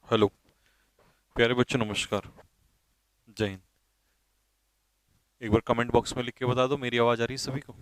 Hello प्यारे बच्चों, नमस्कार। जय हिंद। एक बार कमेंट बॉक्स में लिख के बता दो, मेरी आवाज आ रही है सभी को?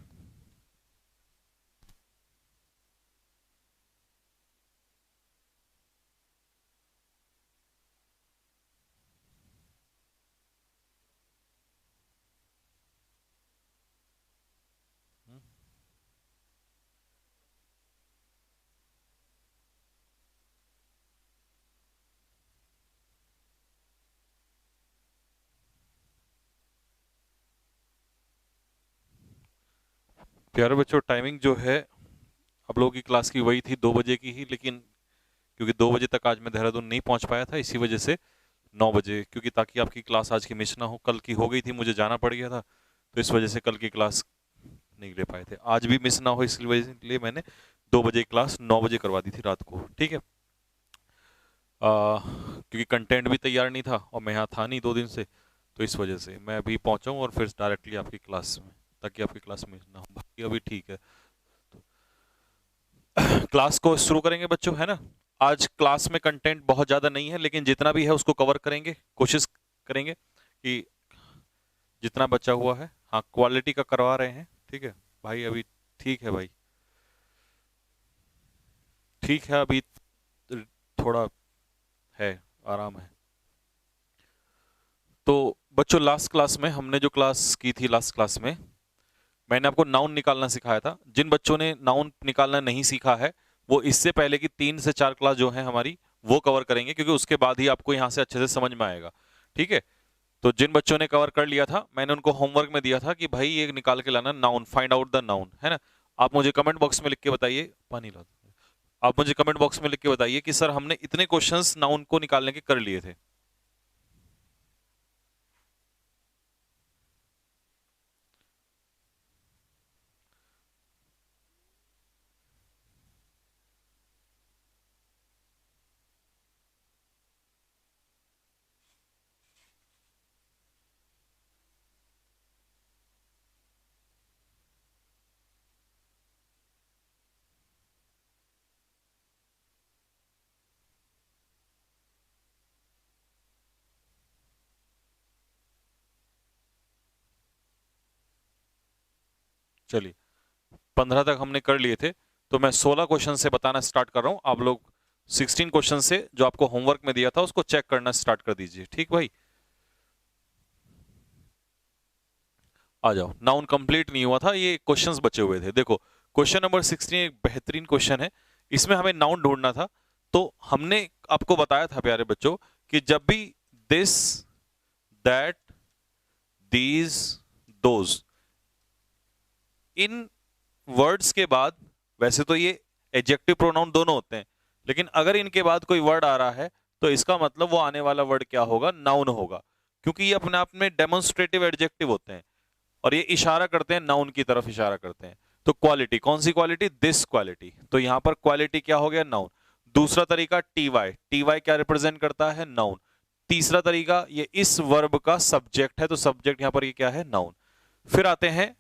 प्यारे बच्चों, टाइमिंग जो है आप लोगों की क्लास की वही थी, 2 बजे की ही, लेकिन क्योंकि 2 बजे तक आज मैं देहरादून नहीं पहुंच पाया था, इसी वजह से 9 बजे, क्योंकि ताकि आपकी क्लास आज की मिस ना हो। कल की हो गई थी, मुझे जाना पड़ गया था, तो इस वजह से कल की क्लास नहीं ले पाए थे। आज भी मिस ना हो इसलिए मैंने 2 बजे क्लास 9 बजे करवा दी थी रात को। ठीक है। क्योंकि कंटेंट भी तैयार नहीं था और मैं यहाँ था नहीं 2 दिन से, तो इस वजह से मैं अभी पहुंचा हूँ और फिर डायरेक्टली आपकी क्लास में, ताकि आपकी क्लास में ना हो। बाकी अभी ठीक है। क्लास को शुरू करेंगे बच्चों, है ना? आज क्लास में कंटेंट बहुत ज़्यादा नहीं है, लेकिन जितना भी है उसको कवर करेंगे, कोशिश करेंगे कि जितना बचा हुआ है। हाँ, क्वालिटी का करवा रहे हैं, ठीक है भाई? अभी ठीक है भाई, ठीक है अभी, थोड़ा है, आराम है। तो बच्चों, लास्ट क्लास में हमने जो क्लास की थी, लास्ट क्लास में मैंने आपको नाउन निकालना सिखाया था। जिन बच्चों ने नाउन निकालना नहीं सीखा है, वो इससे पहले की 3 से 4 क्लास जो है हमारी, वो कवर करेंगे, क्योंकि उसके बाद ही आपको यहाँ से अच्छे से समझ में आएगा। ठीक है। तो जिन बच्चों ने कवर कर लिया था, मैंने उनको होमवर्क में दिया था कि भाई ये निकाल के लाना noun, find out the noun, है ना? आप मुझे कमेंट बॉक्स में लिख के बताइए, पानी ला दो। आप मुझे कमेंट बॉक्स में लिख के बताइए कि सर हमने इतने क्वेश्चंस नाउन को निकालने के कर लिए थे। चलिए, 15 तक हमने कर लिए थे, तो मैं 16 क्वेश्चन से बताना स्टार्ट कर रहा हूं। आप लोग 16 क्वेश्चन से जो आपको होमवर्क में दिया था उसको चेक करना स्टार्ट कर दीजिए। ठीक भाई? आ जाओ। नाउन कंप्लीट नहीं हुआ था, ये क्वेश्चंस बचे हुए थे। देखो, क्वेश्चन नंबर 16 एक बेहतरीन क्वेश्चन है। इसमें हमें नाउन ढूंढना था। तो हमने आपको बताया था प्यारे बच्चों कि जब भी this, that, these, those, in words के बाद, वैसे तो ये एडजेक्टिव प्रोनाउन दोनों होते हैं, लेकिन अगर इनके बाद कोई वर्ड आ रहा है, तो इसका मतलब वो आने वाला वर्ड क्या होगा? नाउन होगा, क्योंकि ये अपने आप में डेमोन्स्ट्रेटिव एडजेक्टिव होते हैं और ये इशारा करते हैं, नाउन की तरफ इशारा करते हैं। तो क्वालिटी, कौन सी क्वालिटी? This quality. तो यहां पर क्वालिटी क्या हो गया? नाउन। दूसरा तरीका टी वाई, टी वाई क्या रिप्रेजेंट करता है? नाउन। तीसरा तरीका, ये इस वर्ब का सब्जेक्ट है, तो सब्जेक्ट यहां पर ये क्या है? नाउन। फिर आते हैं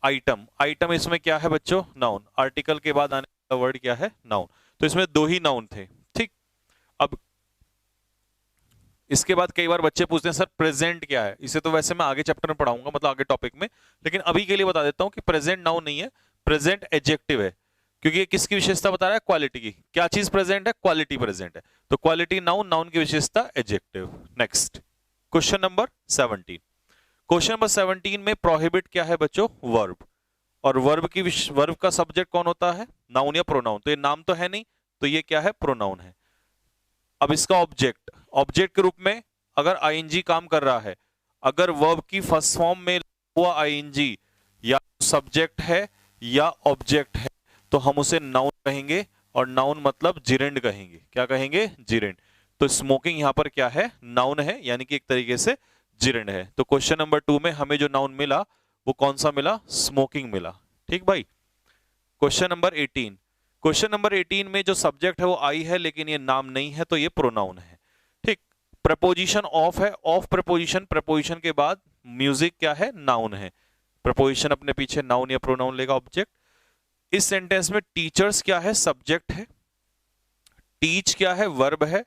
आइटम। आइटम इसमें क्या है बच्चों? नाउन। आर्टिकल के बाद आने वाला वर्ड क्या है? नाउन। तो इसमें दो ही नाउन थे। ठीक। अब इसके बाद कई बार बच्चे पूछते हैं सर प्रेजेंट क्या है? इसे तो वैसे मैं आगे चैप्टर में पढ़ाऊंगा, मतलब आगे टॉपिक में, लेकिन अभी के लिए बता देता हूं कि प्रेजेंट नाउन नहीं है, प्रेजेंट एडजेक्टिव है। क्योंकि ये किसकी विशेषता बता रहा है? क्वालिटी की। क्या चीज प्रेजेंट है? क्वालिटी प्रेजेंट है। तो क्वालिटी नाउन, नाउन की विशेषता adjective. Next, question number 17। Question number 17 में प्रोहिबिट क्या है बच्चों? वर्ब। और वर्ब का सब्जेक्ट कौन होता है? नाउन या प्रोनाउन? तो ये नाम तो है नहीं, तो ये क्या है? प्रोनाउन है। अब इसका ऑब्जेक्ट, ऑब्जेक्ट के रूप में अगर आईएनजी काम कर रहा है, अगर वर्ब की फर्स्ट फॉर्म में हुआ आईएनजी या सब्जेक्ट है या ऑब्जेक्ट है, तो हम उसे नाउन कहेंगे। और नाउन मतलब जिरेंड कहेंगे। क्या कहेंगे? जिरेंड। तो स्मोकिंग यहां पर क्या है? नाउन है, यानी कि एक तरीके से जिरेंड है। तो क्वेश्चन नंबर 2 में हमें जो नाउन मिला वो कौन सा मिला? स्मोकिंग मिला। ठीक भाई। Question number 18। क्वेश्चन नंबर 18 में जो सब्जेक्ट है वो आई है, लेकिन ये नाम नहीं है, तो ये प्रोनाउन है। ठीक। प्रपोजिशन ऑफ है। ऑफ प्रपोजिशन, प्रपोजिशन के बाद म्यूजिक क्या है? नाउन है। प्रपोजिशन अपने पीछे नाउन या प्रोनाउन लेगा, ऑब्जेक्ट। इस सेंटेंस में टीचर्स क्या है? सब्जेक्ट है। टीच क्या है? वर्ब है।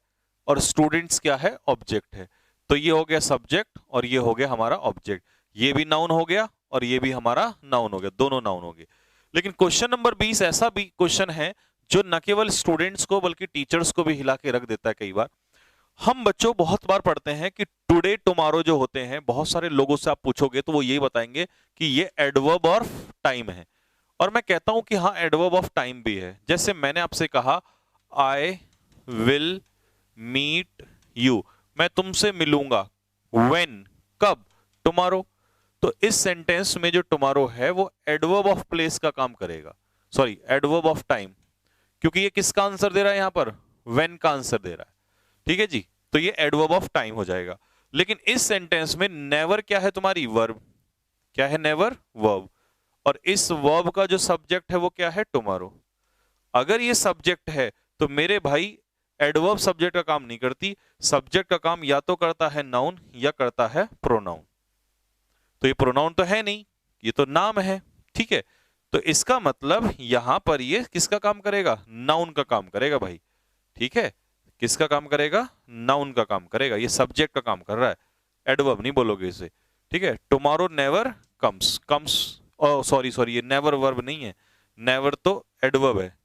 और स्टूडेंट्स क्या है, ऑब्जेक्ट है। तो ये हो गया सब्जेक्ट और ये हो गया हमारा ऑब्जेक्ट। ये भी नाउन हो गया और ये भी हमारा नाउन हो गया, दोनों नाउन हो गए। लेकिन क्वेश्चन नंबर 20 ऐसा भी क्वेश्चन है जो न केवल स्टूडेंट्स को बल्कि टीचर्स को भी हिला के रख देता है। कई बार हम बच्चों बहुत बार पढ़ते हैं कि टुडे टुमारो जो होते हैं, बहुत सारे लोगों से आप पूछोगे तो वो यही बताएंगे कि ये एडवर्ब ऑफ टाइम है। और मैं कहता हूं कि हाँ, एडवर्ब ऑफ टाइम भी है। जैसे मैंने आपसे कहा आई विल मीट यू, मैं तुमसे मिलूंगा। व्हेन, कब, टुमारो। तो इस सेंटेंस में जो टुमारो है वो एडवर्ब ऑफ प्लेस का काम करेगा, सॉरी एडवर्ब ऑफ टाइम, क्योंकि ये किसका आंसर दे रहा है यहां पर, व्हेन का आंसर दे रहा है। ठीक है जी, तो ये एडवर्ब ऑफ टाइम हो जाएगा। लेकिन इस सेंटेंस में नेवर क्या है तुम्हारी, वर्ब। क्या है, नेवर वर्ब। और इस वर्ब का जो सब्जेक्ट है वो क्या है, टुमारो। अगर ये सब्जेक्ट है तो मेरे भाई एडवर्ब सब्जेक्ट का काम नहीं करती, सब्जेक्ट का काम या तो करता है नाउन या करता है प्रोनाउन। तो ये प्रोनाउन तो है नहीं, ये तो नाम है। ठीक है, तो इसका मतलब यहां पर ये किसका काम करेगा, नाउन का काम करेगा भाई। ठीक है, किसका काम करेगा, नाउन का काम करेगा। ये सब्जेक्ट का काम कर रहा है, एडवर्ब नहीं बोलोगे इसे। ठीक है, tomorrow never comes, comes sorry sorry, ये नेवर वर्ब नहीं है, नेवर तो एडवर्ब है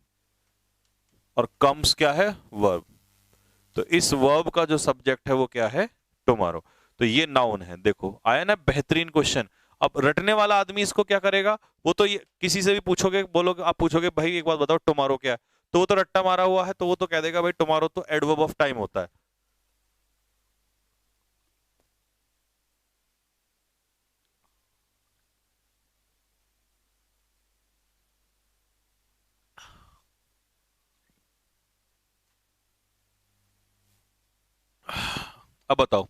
और कम्स क्या है, वर्ब। तो इस वर्ब का जो सब्जेक्ट है वो क्या है, टुमारो। तो ये नाउन है। देखो आया ना बेहतरीन क्वेश्चन। अब रटने वाला आदमी इसको क्या करेगा, वो तो ये किसी से भी पूछोगे, बोलोगे, आप पूछोगे भाई एक बात बताओ टुमारो क्या है, तो वो तो रट्टा मारा हुआ है, तो वो तो कह देगा भाई टुमारो तो एडवर्ब ऑफ टाइम होता है। अब बताओ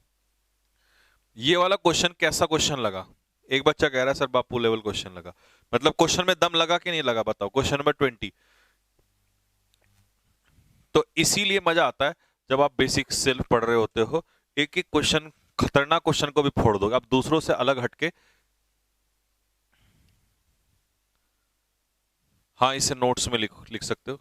ये वाला क्वेश्चन कैसा क्वेश्चन लगा। एक बच्चा कह रहा है सर बापू लेवल क्वेश्चन लगा। मतलब क्वेश्चन में दम लगा कि नहीं लगा, बताओ। Question number 20। तो इसीलिए मजा आता है जब आप बेसिक सेल्फ पढ़ रहे होते हो, एक एक क्वेश्चन, खतरनाक क्वेश्चन को भी फोड़ दोगे आप दूसरों से अलग हटके। हाँ, इसे नोट्स में लिख लिख सकते हो।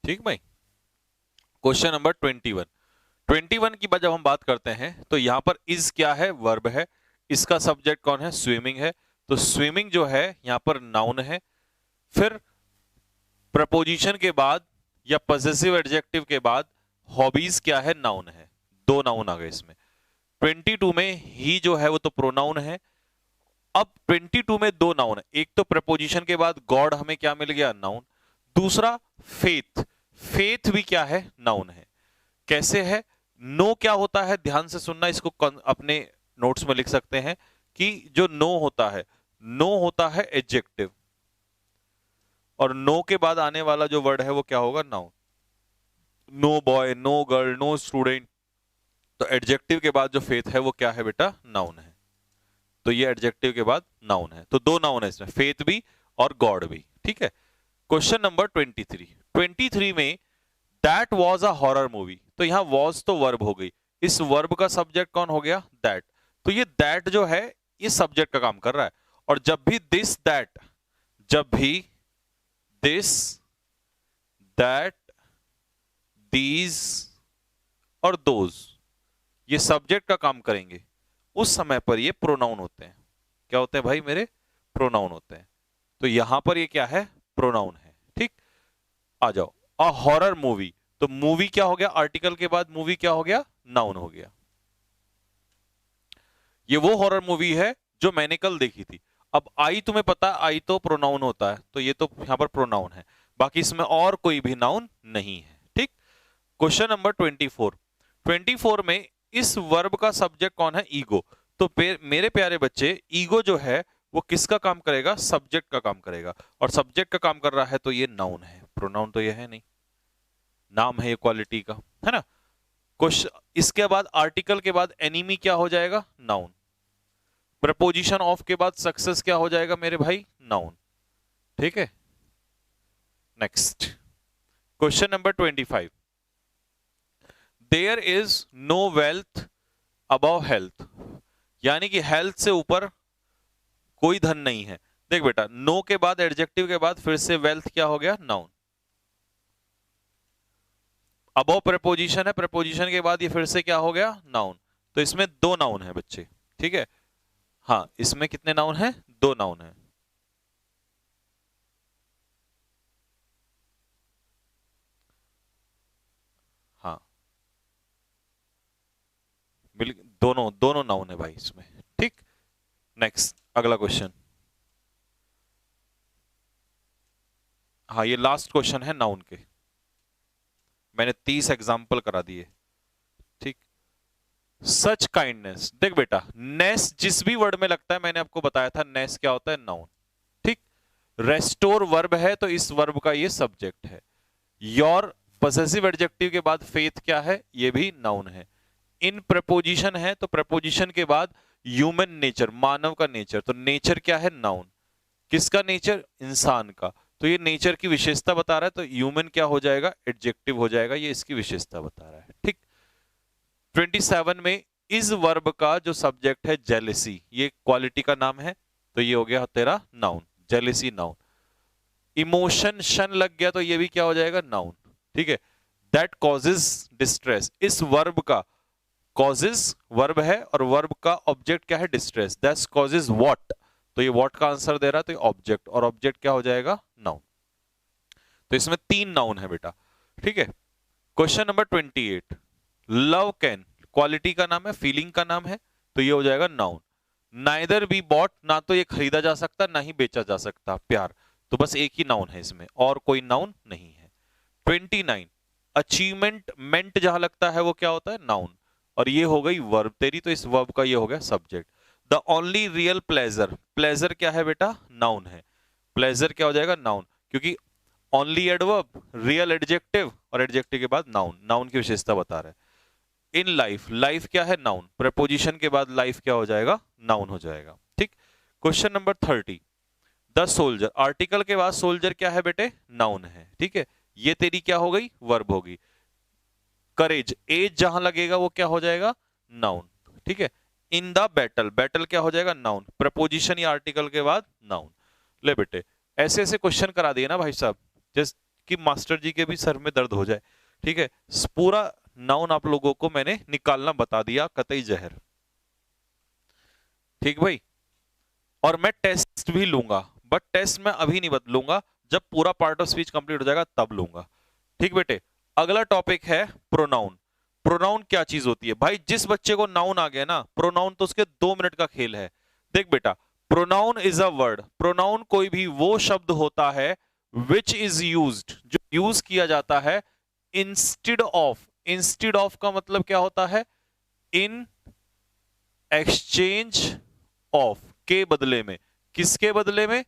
ठीक भाई, क्वेश्चन नंबर 21। 21 की जब हम बात करते हैं तो यहां पर इज क्या है, वर्ब है। इसका सब्जेक्ट कौन है, स्विमिंग है। तो स्विमिंग जो है यहां पर नाउन है। फिर प्रपोजिशन के बाद या पजेसिव एडजेक्टिव के बाद हॉबीज क्या है, नाउन है। दो नाउन आ गए इसमें। 22 में ही जो है वो तो प्रोनाउन है। अब 22 में दो नाउन है, एक तो प्रपोजिशन के बाद गॉड हमें क्या मिल गया, नाउन। दूसरा फेथ, फेथ भी क्या है, नाउन है। कैसे है, नो क्या होता है, ध्यान से सुनना, इसको अपने नोट्स में लिख सकते हैं कि जो नो होता है, नो होता है एडजेक्टिव, और नो के बाद आने वाला जो वर्ड है वो क्या होगा, noun. No boy, no girl, no student. तो एडजेक्टिव के बाद जो फेथ है वो क्या है बेटा, नाउन है। तो ये एडजेक्टिव के बाद नाउन है, तो दो नाउन है इसमें, फेथ भी और गॉड भी। ठीक है, क्वेश्चन नंबर 23। 23 में that was a horror movie. तो यहां वॉज तो वर्ब हो गई, इस वर्ब का सब्जेक्ट कौन हो गया, दैट। तो ये दैट जो है ये सब्जेक्ट का काम कर रहा है। और जब भी दिस दैट, जब भी दिस दैट दीज और दोज ये सब्जेक्ट का काम करेंगे, उस समय पर ये प्रोनाउन होते हैं। क्या होते हैं भाई मेरे, प्रोनाउन होते हैं। तो यहां पर ये क्या है, प्रोनाउन है। ठीक, आ जाओ। अ हॉरर मूवी, तो मूवी क्या हो गया, आर्टिकल के बाद मूवी क्या हो गया, नाउन हो गया। ये वो हॉरर मूवी है जो मैंने कल देखी थी। अब आई तुम्हें पता है, आई तो प्रोनाउन होता है, तो ये तो यहां पर प्रोनाउन है, बाकी इसमें और कोई भी नाउन नहीं है। ठीक, क्वेश्चन नंबर 24। 24 में इस वर्ब का सब्जेक्ट कौन है, ईगो। तो मेरे प्यारे बच्चे, ईगो जो है वो किसका काम करेगा, सब्जेक्ट का काम करेगा। और सब्जेक्ट का काम कर रहा है तो ये नाउन है, प्रोनाउन तो ये है नहीं, नाम है ये क्वालिटी का, है ना। क्वेश्चन, इसके बाद आर्टिकल के बाद एनिमी क्या हो जाएगा, नाउन। प्रपोजिशन ऑफ के बाद सक्सेस क्या हो जाएगा मेरे भाई, नाउन। ठीक है, next question number 25। There is no wealth above health, यानी कि हेल्थ से ऊपर कोई धन नहीं है। देख बेटा, नो के बाद एडजेक्टिव के बाद फिर से वेल्थ क्या हो गया, नाउन। अबव प्रेपोजिशन है, प्रेपोजिशन के बाद ये फिर से क्या हो गया, नाउन। तो इसमें दो नाउन है बच्चे, ठीक है। हाँ, इसमें कितने नाउन है, दो नाउन है। हाँ, दोनों दोनों नाउन है भाई इसमें, ठीक। नेक्स्ट, अगला क्वेश्चन। हाँ, ये लास्ट क्वेश्चन है नाउन के, मैंने 30 एग्जाम्पल करा दिए, ठीक। सच काइंडनेस, देख बेटा, नेस जिस भी वर्ड में लगता है, मैंने आपको बताया था नेस क्या होता है, नाउन, ठीक। रेस्टोर वर्ब है, तो इस वर्ब का ये सब्जेक्ट है। योर पॉसेसिव एडजेक्टिव के बाद फेथ क्या है, ये भी नाउन है। इन प्रपोजिशन है, तो प्रपोजिशन के बाद ह्यूमन नेचर, मानव का नेचर, तो नेचर क्या है, नाउन। किसका नेचर, इंसान का, तो ये नेचर की विशेषता बता रहा है, तो ह्यूमन क्या हो जाएगा, एडजेक्टिव हो जाएगा, ये इसकी विशेषता बता रहा है, ठीक। 27 में इस वर्ब का जो सब्जेक्ट है जेलेसी, ये क्वालिटी का नाम है, तो ये हो गया तेरा नाउन, जेलेसी नाउन। इमोशन शन लग गया, तो ये भी क्या हो जाएगा, नाउन, ठीक है। दैट कॉजेज डिस्ट्रेस, इस वर्ब का कॉजेज वर्ब है और वर्ब का ऑब्जेक्ट क्या है, डिस्ट्रेस। दैट कॉजेज व्हाट, तो ये व्हाट का आंसर दे रहा है, तो ये ऑब्जेक्ट, और ऑब्जेक्ट क्या हो जाएगा, नाउन। तो इसमें 3 नाउन है बेटा, ठीक है। Question number 28, love can, quality का नाम है, फीलिंग का नाम है, तो ये हो जाएगा नाउन। नाइदर बी बॉट, ना तो ये खरीदा जा सकता ना ही बेचा जा सकता, प्यार, तो बस एक ही नाउन है इसमें, और कोई नाउन नहीं है। 29, अचीवमेंट, मेंट जहां लगता है वो क्या होता है, नाउन, और ये हो गई वर्ब तेरी, तो इस वर्ब का ये हो गया subject. The only real pleasure, pleasure क्या है बेटा, नाउन है, प्लेजर क्या हो जाएगा, नाउन, क्योंकि ओनली एडवर्ब, रियल एडजेक्टिव, और एडजेक्टिव के बाद नाउन, नाउन की विशेषता बता रहा है। इन लाइफ, लाइफ क्या है, नाउन, प्रपोजिशन के बाद लाइफ क्या हो जाएगा, नाउन हो जाएगा, ठीक। Question number 30, the soldier, article के बाद सोल्जर क्या है बेटे, नाउन है, ठीक है, ये तेरी क्या हो गई, वर्ब होगी। करेज, एज जहां लगेगा वो क्या हो जाएगा, नाउन, ठीक है। इन द बैटल, बैटल क्या हो जाएगा, नाउन, प्रपोजिशन या आर्टिकल के बाद नाउन। ले बेटे, ऐसे ऐसे क्वेश्चन करा दिए ना भाई साहब, जैसे कि मास्टर जी के भी सर में दर्द हो जाए, ठीक है। पूरा नाउन आप लोगों को मैंने निकालना बता दिया, कतई जहर, ठीक भाई। और मैं टेस्ट भी लूंगा, बट टेस्ट मैं अभी नहीं बदलूंगा, जब पूरा पार्ट ऑफ स्पीच कंप्लीट हो जाएगा तब लूंगा, ठीक बेटे। अगला टॉपिक है प्रोनाउन। प्रोनाउन क्या चीज होती है भाई, जिस बच्चे को नाउन आ गया ना, प्रोनाउन तो उसके 2 मिनट का खेल है। देख बेटा, pronoun is a word, pronoun कोई भी वो शब्द होता है विच इज यूज्ड, जो यूज किया जाता है इंस्टेड ऑफ, इंस्टेड ऑफ का मतलब क्या होता है, इन एक्सचेंज ऑफ, के बदले में, किसके बदले में,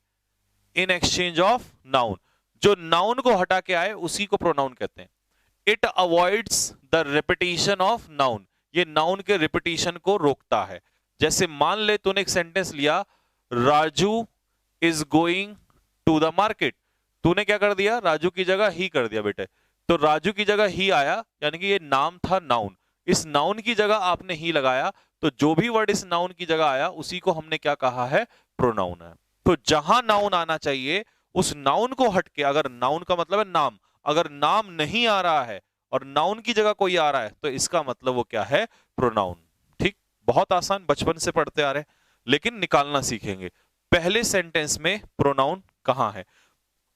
इन एक्सचेंज ऑफ नाउन, जो नाउन को हटा के आए उसी को प्रोनाउन कहते हैं। It avoids the repetition of noun, ये नाउन के रिपीटिशन को रोकता है। जैसे मान ले तूने एक सेंटेंस लिया, Raju is going to the market, तूने क्या कर दिया, राजू की जगह ही कर दिया बेटे, तो राजू की जगह ही आया, यानी कि ये नाम था नाउन, इस नाउन की जगह आपने ही लगाया, तो जो भी वर्ड इस नाउन की जगह आया उसी को हमने क्या कहा है, प्रोनाउन है। तो जहां नाउन आना चाहिए उस नाउन को हटके, अगर नाउन का मतलब है नाम, अगर नाम नहीं आ रहा है और नाउन की जगह कोई आ रहा है, तो इसका मतलब वो क्या है, प्रोनाउन, ठीक। बहुत आसान, बचपन से पढ़ते आ रहे हैं, लेकिन निकालना सीखेंगे। पहले सेंटेंस में प्रोनाउन कहां है,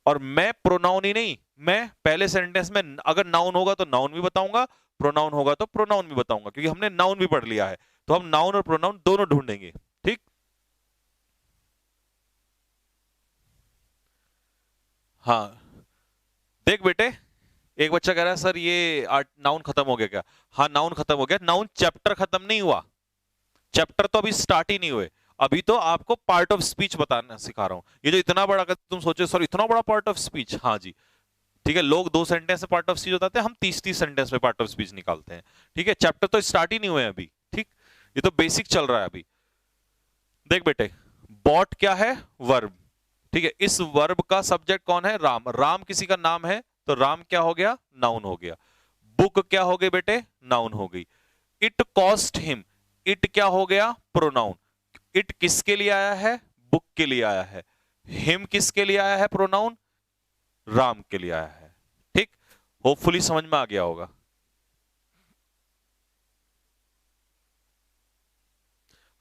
और मैं प्रोनाउन ही नहीं, मैं पहले सेंटेंस में अगर नाउन होगा तो नाउन भी बताऊंगा, प्रोनाउन होगा तो प्रोनाउन भी बताऊंगा, क्योंकि हमने नाउन भी पढ़ लिया है, तो हम नाउन और प्रोनाउन दोनों ढूंढेंगे, ठीक। हाँ, देख बेटे, एक बच्चा कह रहा है सर ये नाउन खत्म हो गया क्या, हाँ नाउन खत्म हो गया, नाउन चैप्टर खत्म नहीं हुआ, चैप्टर तो अभी स्टार्ट ही नहीं हुए, अभी तो आपको पार्ट ऑफ स्पीच बताना सिखा रहा हूं। ये जो इतना बड़ा, अगर तुम सोचे सर इतना बड़ा पार्ट ऑफ स्पीच, हाँ जी, ठीक है, लोग 2 सेंटेंस में पार्ट ऑफ स्पीच बताते हैं, हम 30-30 सेंटेंस में पार्ट ऑफ स्पीच निकालते हैं, ठीक है। चैप्टर तो स्टार्ट ही नहीं हुए अभी, ठीक, ये तो बेसिक चल रहा है अभी। देख बेटे, बॉट क्या है, वर्ब, ठीक है, इस वर्ब का सब्जेक्ट कौन है, राम, राम किसी का नाम है, तो राम क्या हो गया, नाउन हो गया। बुक क्या हो गई बेटे, नाउन हो गई। इट कॉस्ट हिम, इट क्या हो गया, प्रोनाउन। इट किसके लिए आया है, बुक के लिए आया है। हिम किसके लिए आया है, प्रोनाउन, राम के लिए आया है। ठीक, होपफुली समझ में आ गया होगा।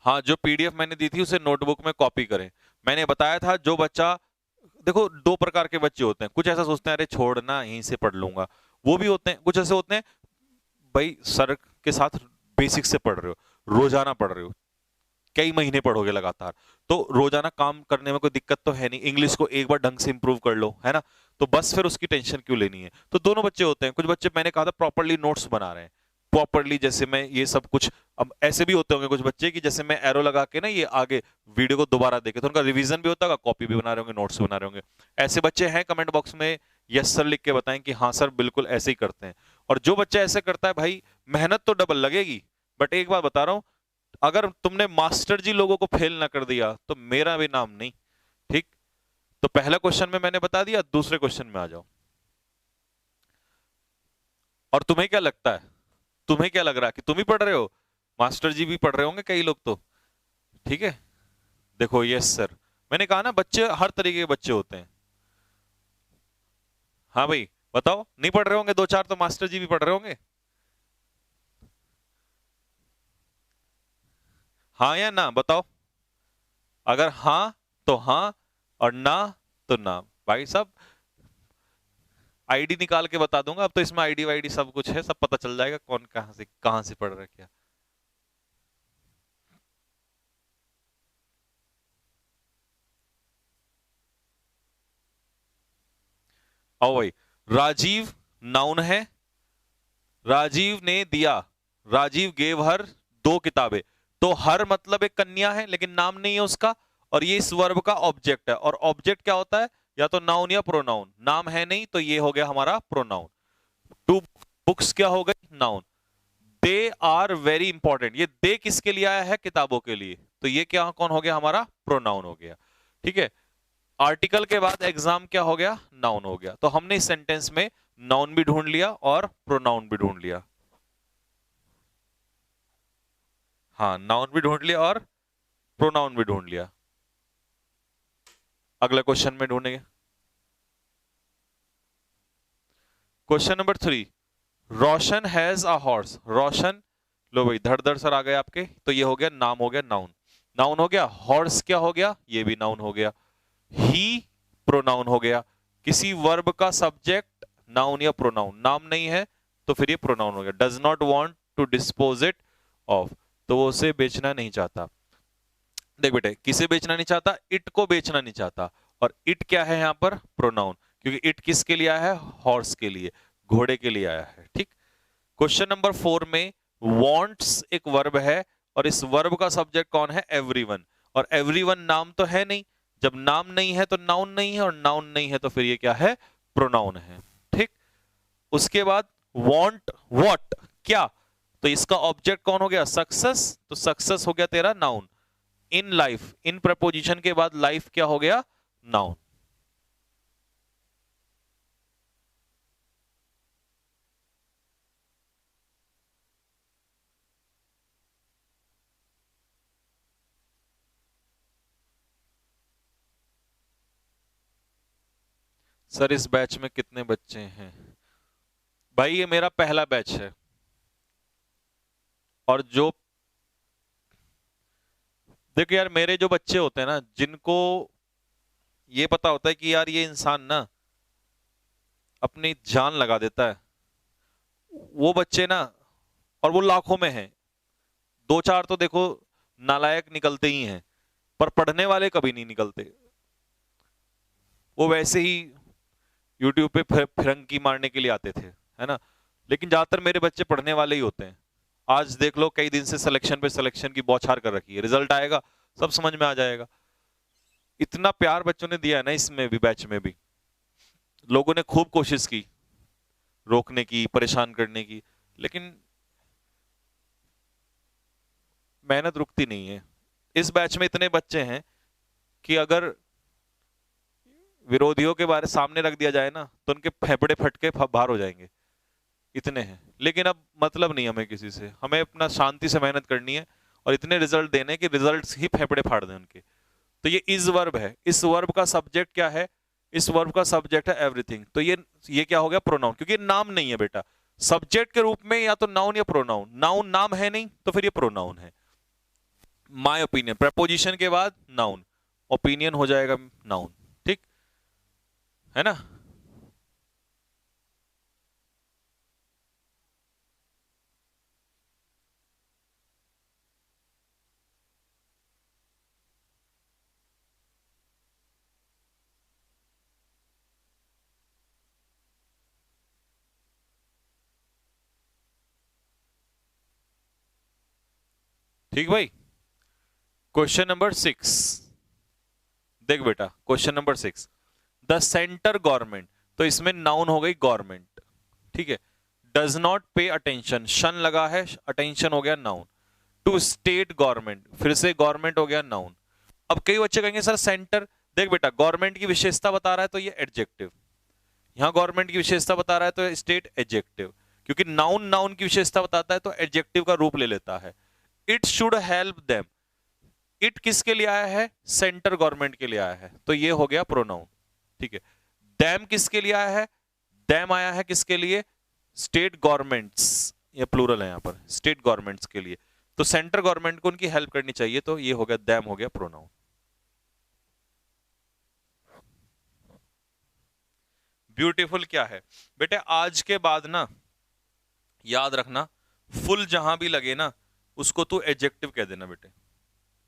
हाँ, जो पीडीएफ मैंने दी थी उसे नोटबुक में कॉपी करें। मैंने बताया था जो बच्चा, देखो दो प्रकार के बच्चे होते हैं, कुछ ऐसा सोचते हैं अरे छोड़ना यहीं से पढ़ लूंगा, वो भी होते हैं। कुछ ऐसे होते हैं भाई सर के साथ बेसिक से पढ़ रहे हो, रोजाना पढ़ रहे हो, कई महीने पढ़ोगे लगातार, तो रोजाना काम करने में कोई दिक्कत तो है नहीं, इंग्लिश को एक बार ढंग से इंप्रूव कर लो, है ना, तो बस फिर उसकी टेंशन क्यों लेनी है। तो दोनों बच्चे होते हैं। कुछ बच्चे मैंने कहा था प्रॉपरली नोट्स बना रहे हैं, प्रॉपरली, जैसे मैं ये सब कुछ, अब ऐसे भी होते होंगे कुछ बच्चे कि जैसे मैं एरो लगा के ना ये आगे वीडियो को दोबारा देखे तो उनका रिवीजन भी होता होगा, कॉपी भी बना रहे होंगे, नोट्स भी बना रहे होंगे। ऐसे बच्चे हैं, कमेंट बॉक्स में यस सर लिख के बताएं कि हाँ सर बिल्कुल ऐसे ही करते हैं। और जो बच्चा ऐसे करता है भाई, मेहनत तो डबल लगेगी, बट एक बात बता रहा हूं, अगर तुमने मास्टर जी लोगों को फेल ना कर दिया तो मेरा भी नाम नहीं। ठीक, तो पहला क्वेश्चन में मैंने बता दिया, दूसरे क्वेश्चन में आ जाओ। और तुम्हें क्या लगता है, तुम्हें क्या लग रहा है कि तुम ही पढ़ रहे हो, मास्टर जी भी पढ़ रहे होंगे कई लोग तो। ठीक है, देखो यस सर, मैंने कहा ना बच्चे हर तरीके के बच्चे होते हैं। हाँ भाई बताओ, नहीं पढ़ रहे होंगे दो चार तो मास्टर जी भी पढ़ रहे होंगे। हाँ या ना बताओ, अगर हाँ तो हाँ, और ना तो ना। भाई साहब आईडी निकाल के बता दूंगा, अब तो इसमें आईडी वाईडी सब कुछ है, सब पता चल जाएगा कौन कहां से पढ़ रहा है क्या। आओ भाई, राजीव नाउन है, राजीव ने दिया, राजीव गेव हर दो किताबें, तो हर मतलब एक कन्या है लेकिन नाम नहीं है उसका, और ये इस वर्ब का ऑब्जेक्ट है। और ऑब्जेक्ट क्या होता है, या तो नाउन या प्रोनाउन, नाम है नहीं तो ये हो गया हमारा प्रोनाउन। टू बुक्स क्या हो गई, noun. They are very important, ये दे किसके लिए आया है, किताबों के लिए, तो ये क्या कौन हो गया हमारा, प्रोनाउन हो गया। ठीक है, आर्टिकल के बाद एग्जाम क्या हो गया, नाउन हो गया। तो हमने इस सेंटेंस में नाउन भी ढूंढ लिया और प्रोनाउन भी ढूंढ लिया। हाँ, नाउन भी ढूंढ लिया और प्रोनाउन भी ढूंढ लिया। अगला क्वेश्चन में ढूंढेंगे, question number 3। Roshan has a horse, Roshan, लो भाई धड़ धड़ सर आ गए आपके, तो ये हो गया नाम, हो गया नाउन, नाउन हो गया। हॉर्स क्या हो गया, ये भी नाउन हो गया। ही प्रोनाउन हो गया। किसी वर्ब का सब्जेक्ट नाउन या प्रोनाउन, नाम नहीं है तो फिर ये प्रोनाउन हो गया। Does not want to dispose it off, तो वो उसे बेचना नहीं चाहता। देख बेटे, किसे बेचना नहीं चाहता, इट को बेचना नहीं चाहता। और इट क्या है यहां पर, प्रोनाउन, क्योंकि इट किसके लिए आया है, हॉर्स के लिए, घोड़े के लिए आया है। ठीक, क्वेश्चन नंबर 4 में वॉन्ट्स एक वर्ब है, और इस वर्ब का सब्जेक्ट कौन है, एवरीवन। और एवरीवन नाम तो है नहीं, जब नाम नहीं है तो नाउन नहीं है, और नाउन नहीं है तो फिर ये क्या है, प्रोनाउन है। ठीक, उसके बाद वॉन्ट व्हाट, क्या, तो इसका ऑब्जेक्ट कौन हो गया, सक्सेस, तो सक्सेस हो गया तेरा noun. In life, in preposition के बाद लाइफ क्या हो गया, नाउन। सर इस बैच में कितने बच्चे हैं, भाई ये मेरा पहला बैच है, और जो, देखो यार मेरे जो बच्चे होते हैं ना, जिनको ये पता होता है कि यार ये इंसान ना अपनी जान लगा देता है, वो बच्चे ना, और वो लाखों में हैं, दो चार तो देखो नालायक निकलते ही हैं, पर पढ़ने वाले कभी नहीं निकलते। वो वैसे ही यूट्यूब पे फिरंगी मारने के लिए आते थे, है ना, लेकिन ज्यादातर मेरे बच्चे पढ़ने वाले ही होते हैं। आज देख लो कई दिन से सिलेक्शन पे सिलेक्शन की बौछार कर रखी है, रिजल्ट आएगा सब समझ में आ जाएगा। इतना प्यार बच्चों ने दिया है ना, इसमें भी बैच में भी लोगों ने खूब कोशिश की रोकने की, परेशान करने की, लेकिन मेहनत रुकती नहीं है। इस बैच में इतने बच्चे हैं कि अगर विरोधियों के बारे सामने रख दिया जाए ना तो उनके फेफड़े फटके बाहर हो जाएंगे, इतने हैं, लेकिन अब मतलब नहीं हमें किसी से, हमें अपना शांति से मेहनत करनी है और इतने रिजल्ट देने कि रिजल्ट्स ही फेफड़े फाड़ दें उनके। तो ये इज वर्ब है, इस वर्ब का सब्जेक्ट क्या है, इस वर्ब का सब्जेक्ट है एवरीथिंग। तो ये क्या हो गया, प्रोनाउन, क्योंकि ये नाम नहीं है बेटा। सब्जेक्ट के रूप में या तो नाउन या प्रोनाउन, नाउन नाम है नहीं तो फिर ये प्रोनाउन है। माय ओपिनियन, प्रपोजिशन के बाद नाउन, ओपिनियन हो जाएगा नाउन, ठीक है ना। ठीक भाई। क्वेश्चन नंबर 6, देख बेटा question number 6, the centre government, तो इसमें नाउन हो गई गवर्नमेंट, ठीक है। डज नॉट पे अटेंशन, शन लगा है, अटेंशन हो गया नाउन। टू स्टेट गवर्नमेंट, फिर से गवर्नमेंट हो गया नाउन। अब कई बच्चे कहेंगे सर सेंटर, देख बेटा गवर्नमेंट की विशेषता बता रहा है तो ये एडजेक्टिव, यहां गवर्नमेंट की विशेषता बता रहा है तो स्टेट एडजेक्टिव, क्योंकि नाउन नाउन की विशेषता बताता है तो एडजेक्टिव का रूप ले लेता है। It should help them, it किसके लिए आया है, सेंटर गवर्नमेंट के लिए आया है, तो ये हो गया प्रोनाउन, ठीक है। डैम किसके लिए आया है, डैम आया है किसके लिए, स्टेट गवर्नमेंट्स, ये प्लूरल है यहां पर, स्टेट गवर्नमेंट्स के लिए, तो सेंटर गवर्नमेंट को उनकी हेल्प करनी चाहिए, तो ये हो गया डैम हो गया प्रोनाउन। ब्यूटीफुल क्या है बेटे, आज के बाद ना याद रखना, फुल जहां भी लगे ना उसको तू एडजेक्टिव कह देना बेटे,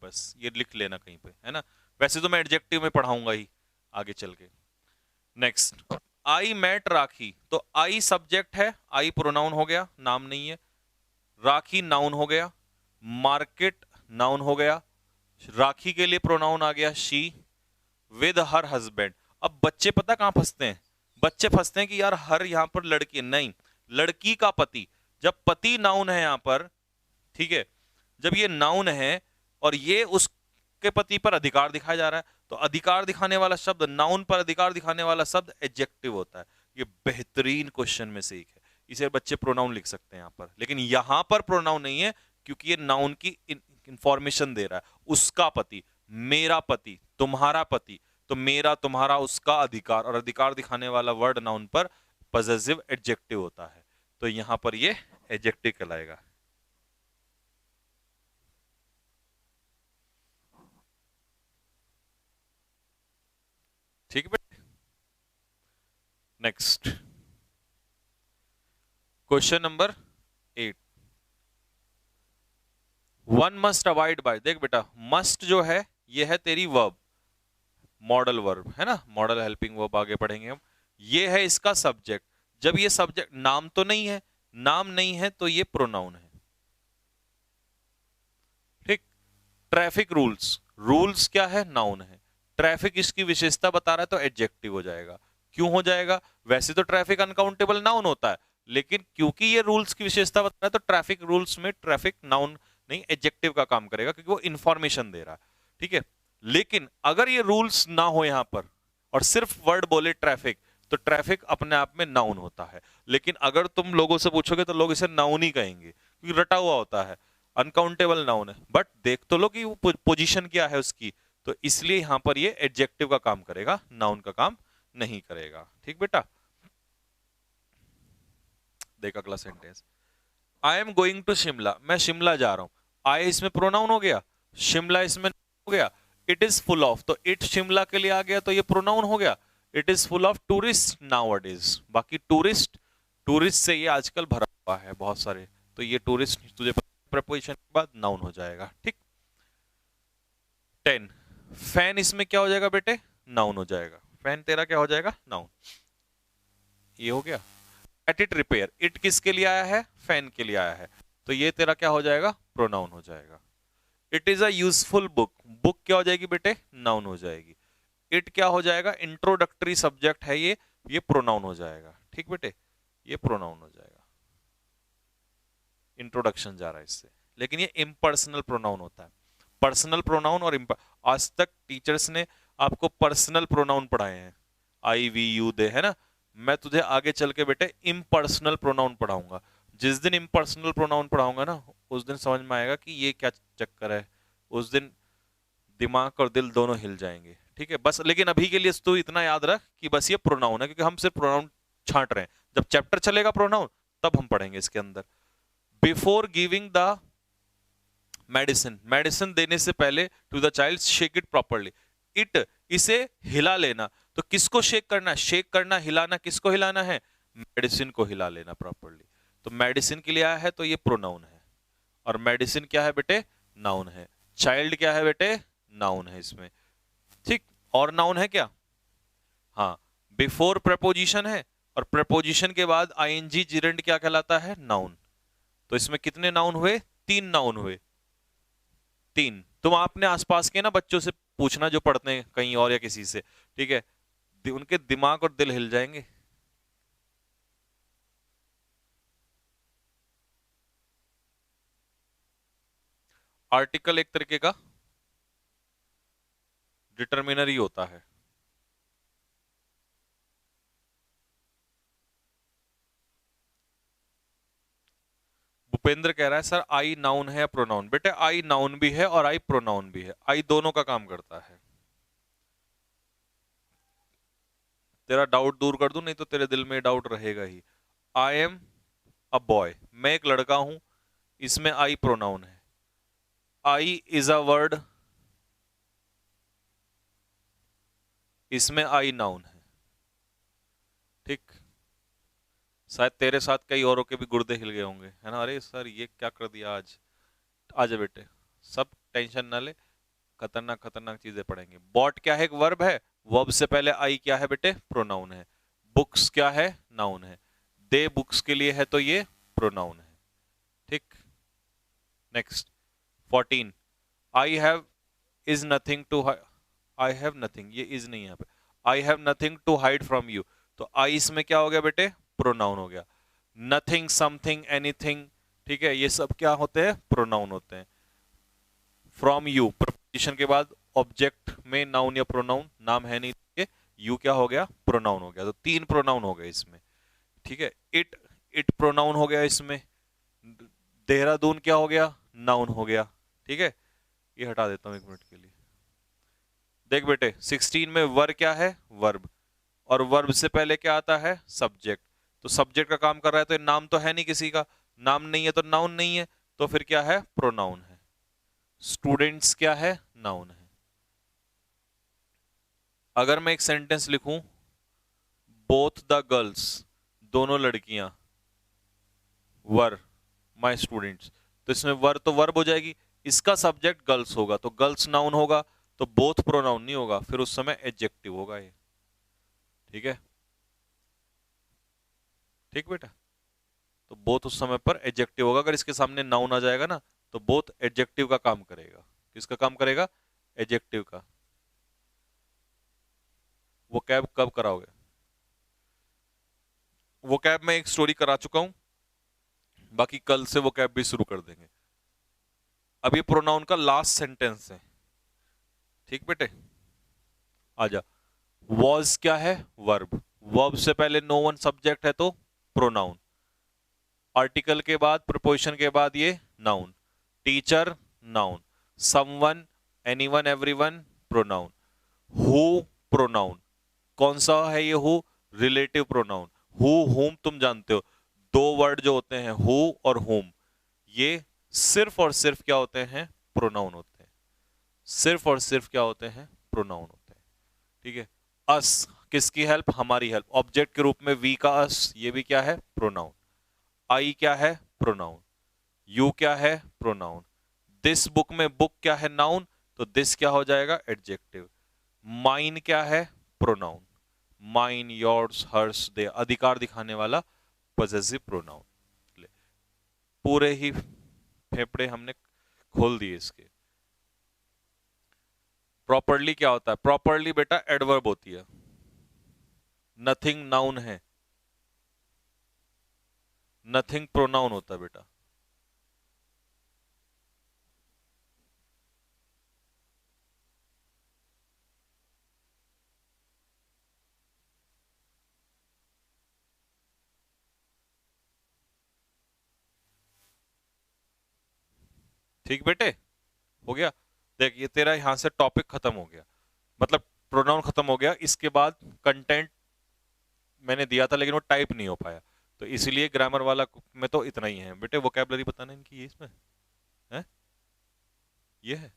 बस ये लिख लेना कहीं पे, है ना। वैसे तो मैं एडजेक्टिव में पढ़ाऊंगा ही आगे चल के। नेक्स्ट, आई मेट राखी, तो आई सब्जेक्ट है, आई प्रोनाउन हो गया, नाम नहीं है। राखी नाउन हो गया, मार्केट नाउन हो गया, राखी के लिए प्रोनाउन आ गया शी, विद हर हस्बैंड। अब बच्चे पता कहां फंसते हैं, बच्चे फंसते हैं कि यार हर यहां पर लड़की नहीं, लड़की का पति, जब पति नाउन है यहां पर, ठीक है, जब ये नाउन है और ये उसके पति पर अधिकार दिखाया जा रहा है, तो अधिकार दिखाने वाला शब्द, नाउन पर अधिकार दिखाने वाला शब्द एडजेक्टिव होता है। ये बेहतरीन क्वेश्चन में से एक है, इसे बच्चे प्रोनाउन लिख सकते हैं यहां पर, लेकिन यहां पर प्रोनाउन नहीं है क्योंकि ये नाउन की इंफॉर्मेशन दे रहा है। उसका पति, मेरा पति, तुम्हारा पति, तो मेरा तुम्हारा उसका अधिकार, और अधिकार दिखाने वाला वर्ड नाउन पर पॉसेसिव एडजेक्टिव होता है, तो यहां पर ये एडजेक्टिव कहलाएगा। ठीक है। Next question number 8, one must avoid by, देख बेटा मस्ट जो है ये है तेरी वर्ब, मॉडल वर्ब है ना, मॉडल हेल्पिंग वर्ब आगे पढ़ेंगे हम। ये है इसका सब्जेक्ट, जब ये सब्जेक्ट नाम तो नहीं है, नाम नहीं है तो ये प्रोनाउन है, ठीक। ट्रैफिक रूल्स, रूल्स क्या है, नाउन है। ट्रैफिक इसकी विशेषता बता रहा है तो एडजेक्टिव हो जाएगा। क्यों हो जाएगा, वैसे तो ट्रैफिक अनकाउंटेबल नाउन होता है, लेकिन क्योंकि ये रूल्स की विशेषता बता रहा है तो ट्रैफिक रूल्स में ट्रैफिक नाउन नहीं एडजेक्टिव का काम करेगा, क्योंकि वो इंफॉर्मेशन दे रहा है, ठीक है। लेकिन अगर ये रूल्स ना हो यहां पर और सिर्फ वर्ड बोले ट्रैफिक, तो ट्रैफिक अपने आप में नाउन होता है। लेकिन अगर तुम लोगों से पूछोगे तो लोग इसे नाउन ही कहेंगे, क्योंकि रटा हुआ होता है, अनकाउंटेबल नाउन है। बट देख तो लो कि वो पोजीशन क्या है उसकी, तो इसलिए यहां पर ये एडजेक्टिव का काम करेगा, नाउन का काम नहीं करेगा, ठीक बेटा। देख अगला sentence, I am going to Shimla, मैं शिमला जा रहा हूं, आई इसमें प्रोनाउन हो गया, शिमला इसमें हो गया। इट इज फुल ऑफ, तो इट शिमला के लिए आ गया तो ये प्रोनाउन हो गया। It is full of tourist nowadays, बाकी टूरिस्ट, टूरिस्ट से ये आजकल भरा हुआ है बहुत सारे, तो ये टूरिस्ट तुझे प्रपोजिशन के बाद नाउन हो जाएगा, ठीक। 10, फैन इसमें क्या हो जाएगा बेटे, नाउन हो जाएगा, फैन तेरा क्या हो जाएगा, नाउन, ये हो गया। एट इट रिपेयर, इट किसके लिए आया है, फैन के लिए आया है, तो ये तेरा क्या हो जाएगा, प्रोनाउन हो जाएगा। It is a useful book, book क्या हो जाएगी बेटे, नाउन हो जाएगी। इट क्या हो जाएगा, इंट्रोडक्टरी सब्जेक्ट है ये प्रोनाउन हो जाएगा, ठीक बेटे, ये प्रोनाउन हो जाएगा, इंट्रोडक्शन जा रहा है इससे। लेकिन ये इम्पर्सनल प्रोनाउन होता है, पर्सनल प्रोनाउन और आज तक टीचर्स ने आपको पर्सनल प्रोनाउन पढ़ाए हैं, आई वी यू दे, है ना। मैं तुझे आगे चल के बेटे इम्पर्सनल प्रोनाउन पढ़ाऊंगा। जिस दिन इम्पर्सनल प्रोनाउन पढ़ाऊंगा ना, उस दिन समझ में आएगा कि ये क्या चक्कर है। उस दिन दिमाग और दिल दोनों हिल जाएंगे, ठीक है। बस लेकिन अभी के लिए तू इतना याद रख कि बस ये प्रोनाउन है, क्योंकि हम सिर्फ प्रोनाउन छांट रहे हैं। जब चैप्टर चलेगा प्रोनाउन, तब हम पढ़ेंगे इसके अंदर। Before giving the medicine, medicine देने से पहले to the child, shake it properly. It, इसे हिला लेना। तो किसको शेक करना? शेक करना, हिलाना, किसको हिलाना है? मेडिसिन को हिला लेना प्रॉपरली। तो मेडिसिन के लिए आया है, तो ये प्रोनाउन है। और मेडिसिन क्या है बेटे? नाउन है। चाइल्ड क्या है बेटे? नाउन है इसमें, ठीक। और नाउन है क्या? हाँ, बिफोर प्रपोजिशन है, और प्रपोजिशन के बाद आईएनजी जिरेंड क्या कहलाता है? नाउन। तो इसमें कितने नाउन हुए? 3 नाउन हुए, 3। तुम अपने आसपास के ना बच्चों से पूछना जो पढ़ते हैं कहीं और या किसी से, ठीक है, उनके दिमाग और दिल हिल जाएंगे। आर्टिकल एक तरीके का डिटर्मिनर ही होता है। भूपेंद्र कह रहा है सर आई नाउन है या प्रोनाउन? बेटे आई नाउन भी है और आई प्रोनाउन भी है। आई दोनों का काम करता है। तेरा डाउट दूर कर दूं, नहीं तो तेरे दिल में डाउट रहेगा ही। आई एम अ बॉय, मैं एक लड़का हूं, इसमें आई प्रोनाउन है। आई इज अ वर्ड, इसमें आई नाउन है, ठीक। शायद तेरे साथ कई औरों के भी गुर्दे हिल गए होंगे, है ना? अरे सर ये क्या कर दिया आज। आजा बेटे, सब टेंशन ना ले, खतरनाक खतरनाक चीजें पढ़ेंगे। बॉट क्या है? एक वर्ब है। वर्ब से पहले आई क्या है बेटे? प्रोनाउन है। बुक्स क्या है? नाउन है। दे बुक्स के लिए है, तो ये प्रोनाउन है, ठीक। Next 14, I have is nothing to, I have nothing, ये इज नहीं है यहाँ पे। I have nothing to hide from you, तो आई इसमें क्या हो गया बेटे? प्रोनाउन हो गया। नथिंग, समथिंग, एनीथिंग, ठीक है, ये सब क्या होते हैं? प्रोनाउन होते हैं। फ्रॉम यू, प्रपोजिशन के बाद ऑब्जेक्ट में नाउन या प्रोनाउन, नाम है नहीं, यू क्या हो गया? प्रोनाउन हो गया। तो 3 प्रोनाउन हो गए इसमें, ठीक है। इट, इट प्रोनाउन हो गया इसमें। देहरादून क्या हो गया? नाउन हो गया, ठीक है। ये हटा देता हूं 1 मिनट के लिए। देख बेटे 16 में वर क्या है? वर्ब। और वर्ब से पहले क्या आता है? सब्जेक्ट। तो सब्जेक्ट का काम कर रहा है, तो ये नाम तो है नहीं किसी का, नाम नहीं है तो नाउन नहीं है, तो फिर क्या है? प्रोनाउन है। स्टूडेंट्स क्या है? नाउन है। अगर मैं एक सेंटेंस लिखूं, बोथ द गर्ल्स, दोनों लड़कियां, वर माय स्टूडेंट्स, तो इसमें वर तो वर्ब हो जाएगी, इसका सब्जेक्ट गर्ल्स होगा, तो गर्ल्स नाउन होगा, तो बोथ प्रोनाउन नहीं होगा, फिर उस समय एडजेक्टिव होगा ये, ठीक है। ठीक बेटा, तो बोथ उस समय पर एडजेक्टिव होगा। अगर इसके सामने नाउन आ जाएगा ना, तो बोथ एडजेक्टिव का काम करेगा। किसका काम करेगा? एडजेक्टिव का। वो कैब कब कराओगे? वो कैब मैं एक स्टोरी करा चुका हूं, बाकी कल से वो कैब भी शुरू कर देंगे। अब ये प्रोनाउन का लास्ट सेंटेंस है, ठीक बेटे। आजा, वॉज क्या है? वर्ब। वर्ब से पहले नो वन सब्जेक्ट है, तो प्रोनाउन। आर्टिकल के बाद, प्रीपोजिशन के बाद ये noun. Teacher noun, someone, anyone, everyone pronoun. Who pronoun, कौन सा है ये हु? Relative pronoun. हु हुम तुम जानते हो, 2 वर्ड जो होते हैं हु और हुम, ये सिर्फ और सिर्फ क्या होते हैं? प्रोनाउन होते हैं। सिर्फ और सिर्फ क्या होते हैं? प्रोनाउन होते हैं, ठीक है। अस, किसकी हेल्प? हमारी हेल्प। ऑब्जेक्ट के रूप में वी का अस, ये भी क्या है? प्रोनाउन। आई क्या है? प्रोनाउन। यू क्या है? प्रोनाउन। दिस बुक में बुक क्या है? नाउन, तो दिस क्या हो जाएगा? एडजेक्टिव। माइन क्या है? प्रोनाउन। माइन, योर्स, हर्स, दे, अधिकार दिखाने वाला पॉसेसिव प्रोनाउन। पूरे ही फेफड़े हमने खोल दिए इसके। प्रॉपरली क्या होता है? प्रॉपरली बेटा एडवर्ब होती है। नथिंग नाउन है, नथिंग प्रोनाउन होता है बेटा। ठीक बेटे, हो गया। देख ये तेरा यहां से टॉपिक खत्म हो गया, मतलब प्रोनाउन खत्म हो गया। इसके बाद कंटेंट मैंने दिया था लेकिन वो टाइप नहीं हो पाया, तो इसीलिए ग्रामर वाला में तो इतना ही है बेटे। वोकैबुलरी बताना इनकी, ये इसमें है, ये है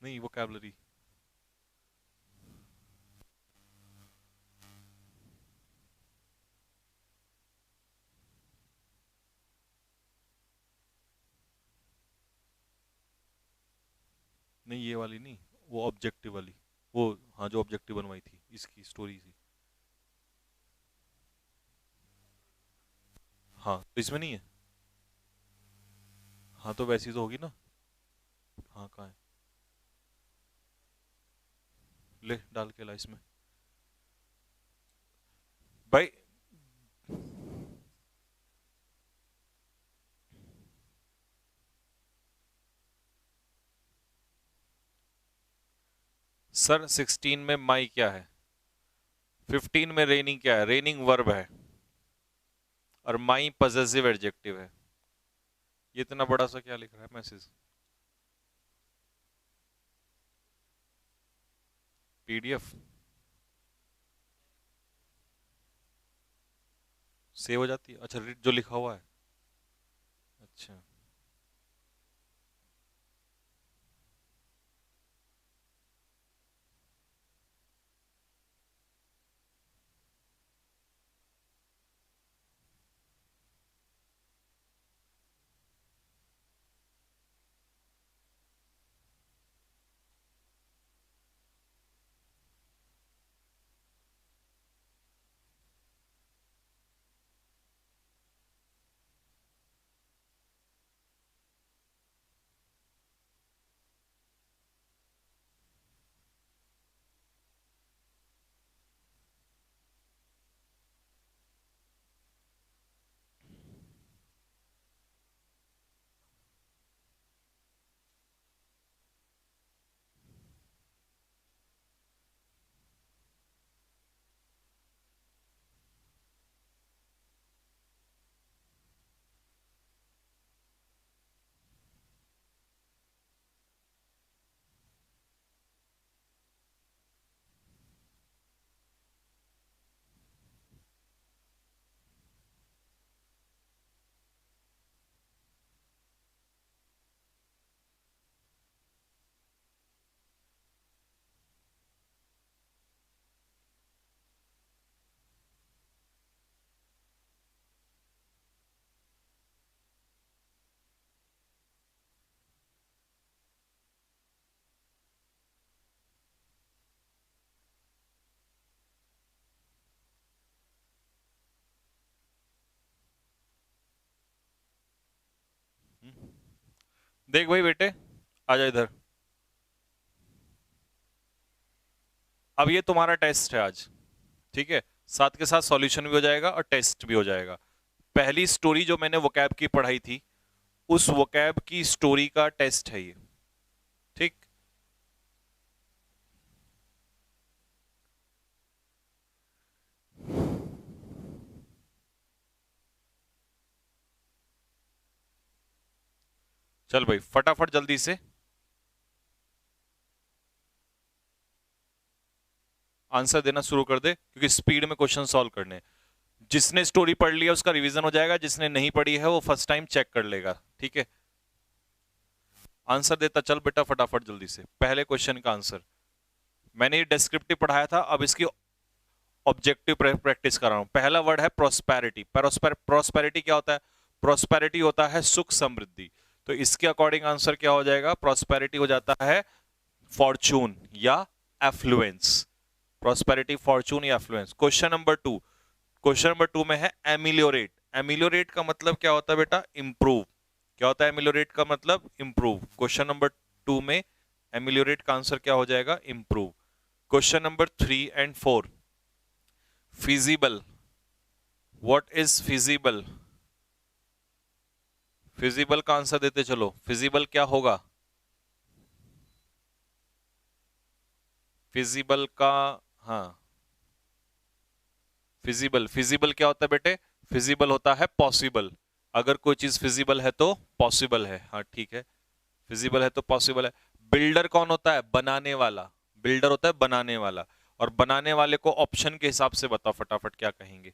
नहीं वोकैबुलरी। नहीं ये वाली नहीं, वो ऑब्जेक्टिव वाली, वो हाँ जो ऑब्जेक्टिव बनवाई थी इसकी स्टोरी थी। हाँ तो इसमें नहीं है। हाँ तो वैसी तो होगी ना। हाँ कहाँ है, ले डाल के ला इसमें भाई। सर 16 में माई क्या है, 15 में रेनिंग क्या है, रेनिंग वर्ब है, और माई पजेसिव एडजेक्टिव है। ये इतना बड़ा सा क्या लिख रहा है मैसेज, पीडीएफ सेव हो जाती है। अच्छा जो लिखा हुआ है, अच्छा। देख भाई बेटे, आ जा इधर। अब ये तुम्हारा टेस्ट है आज, ठीक है, साथ के साथ सॉल्यूशन भी हो जाएगा और टेस्ट भी हो जाएगा। पहली स्टोरी जो मैंने वोकैब की पढ़ाई थी, उस वोकैब की स्टोरी का टेस्ट है ये, ठीक। चल भाई फटाफट जल्दी से आंसर देना शुरू कर दे, क्योंकि स्पीड में क्वेश्चन सॉल्व करने हैं। जिसने स्टोरी पढ़ लिया उसका रिवीजन हो जाएगा, जिसने नहीं पढ़ी है वो फर्स्ट टाइम चेक कर लेगा, ठीक है। आंसर देता चल बेटा फटाफट जल्दी से, पहले क्वेश्चन का आंसर। मैंने ये डिस्क्रिप्टिव पढ़ाया था, अब इसकी ऑब्जेक्टिव प्रैक्टिस कर रहा हूं। पहला वर्ड है प्रोस्पेरिटी। प्रोस्पेरिटी क्या होता है, प्रोस्पेरिटी होता है सुख समृद्धि। तो इसके अकॉर्डिंग आंसर क्या हो जाएगा, प्रोस्पेरिटी हो जाता है फॉर्चून या एफ्लुएंस। प्रोस्पेरिटी, फॉर्चून या affluence. Question number two, question number two में है एमिलियोरेट। एमिलियोरेट का मतलब क्या होता है बेटा, इंप्रूव। क्या होता है एमिलियोरेट का मतलब, इंप्रूव। क्वेश्चन नंबर टू में एमिलियोरेट का आंसर क्या हो जाएगा, improve. Question number three and four, feasible. What is feasible, feasible का आंसर देते चलो। फिजिबल क्या होगा, फिजिबल का, हाँ फिजिबल, फिजिबल क्या होता है बेटे, फिजिबल होता है पॉसिबल। अगर कोई चीज फिजिबल है तो पॉसिबल है, हाँ ठीक है, फिजिबल है तो पॉसिबल है। बिल्डर कौन होता है? बनाने वाला। बिल्डर होता है बनाने वाला। और बनाने वाले को ऑप्शन के हिसाब से बताओ फटाफट क्या कहेंगे।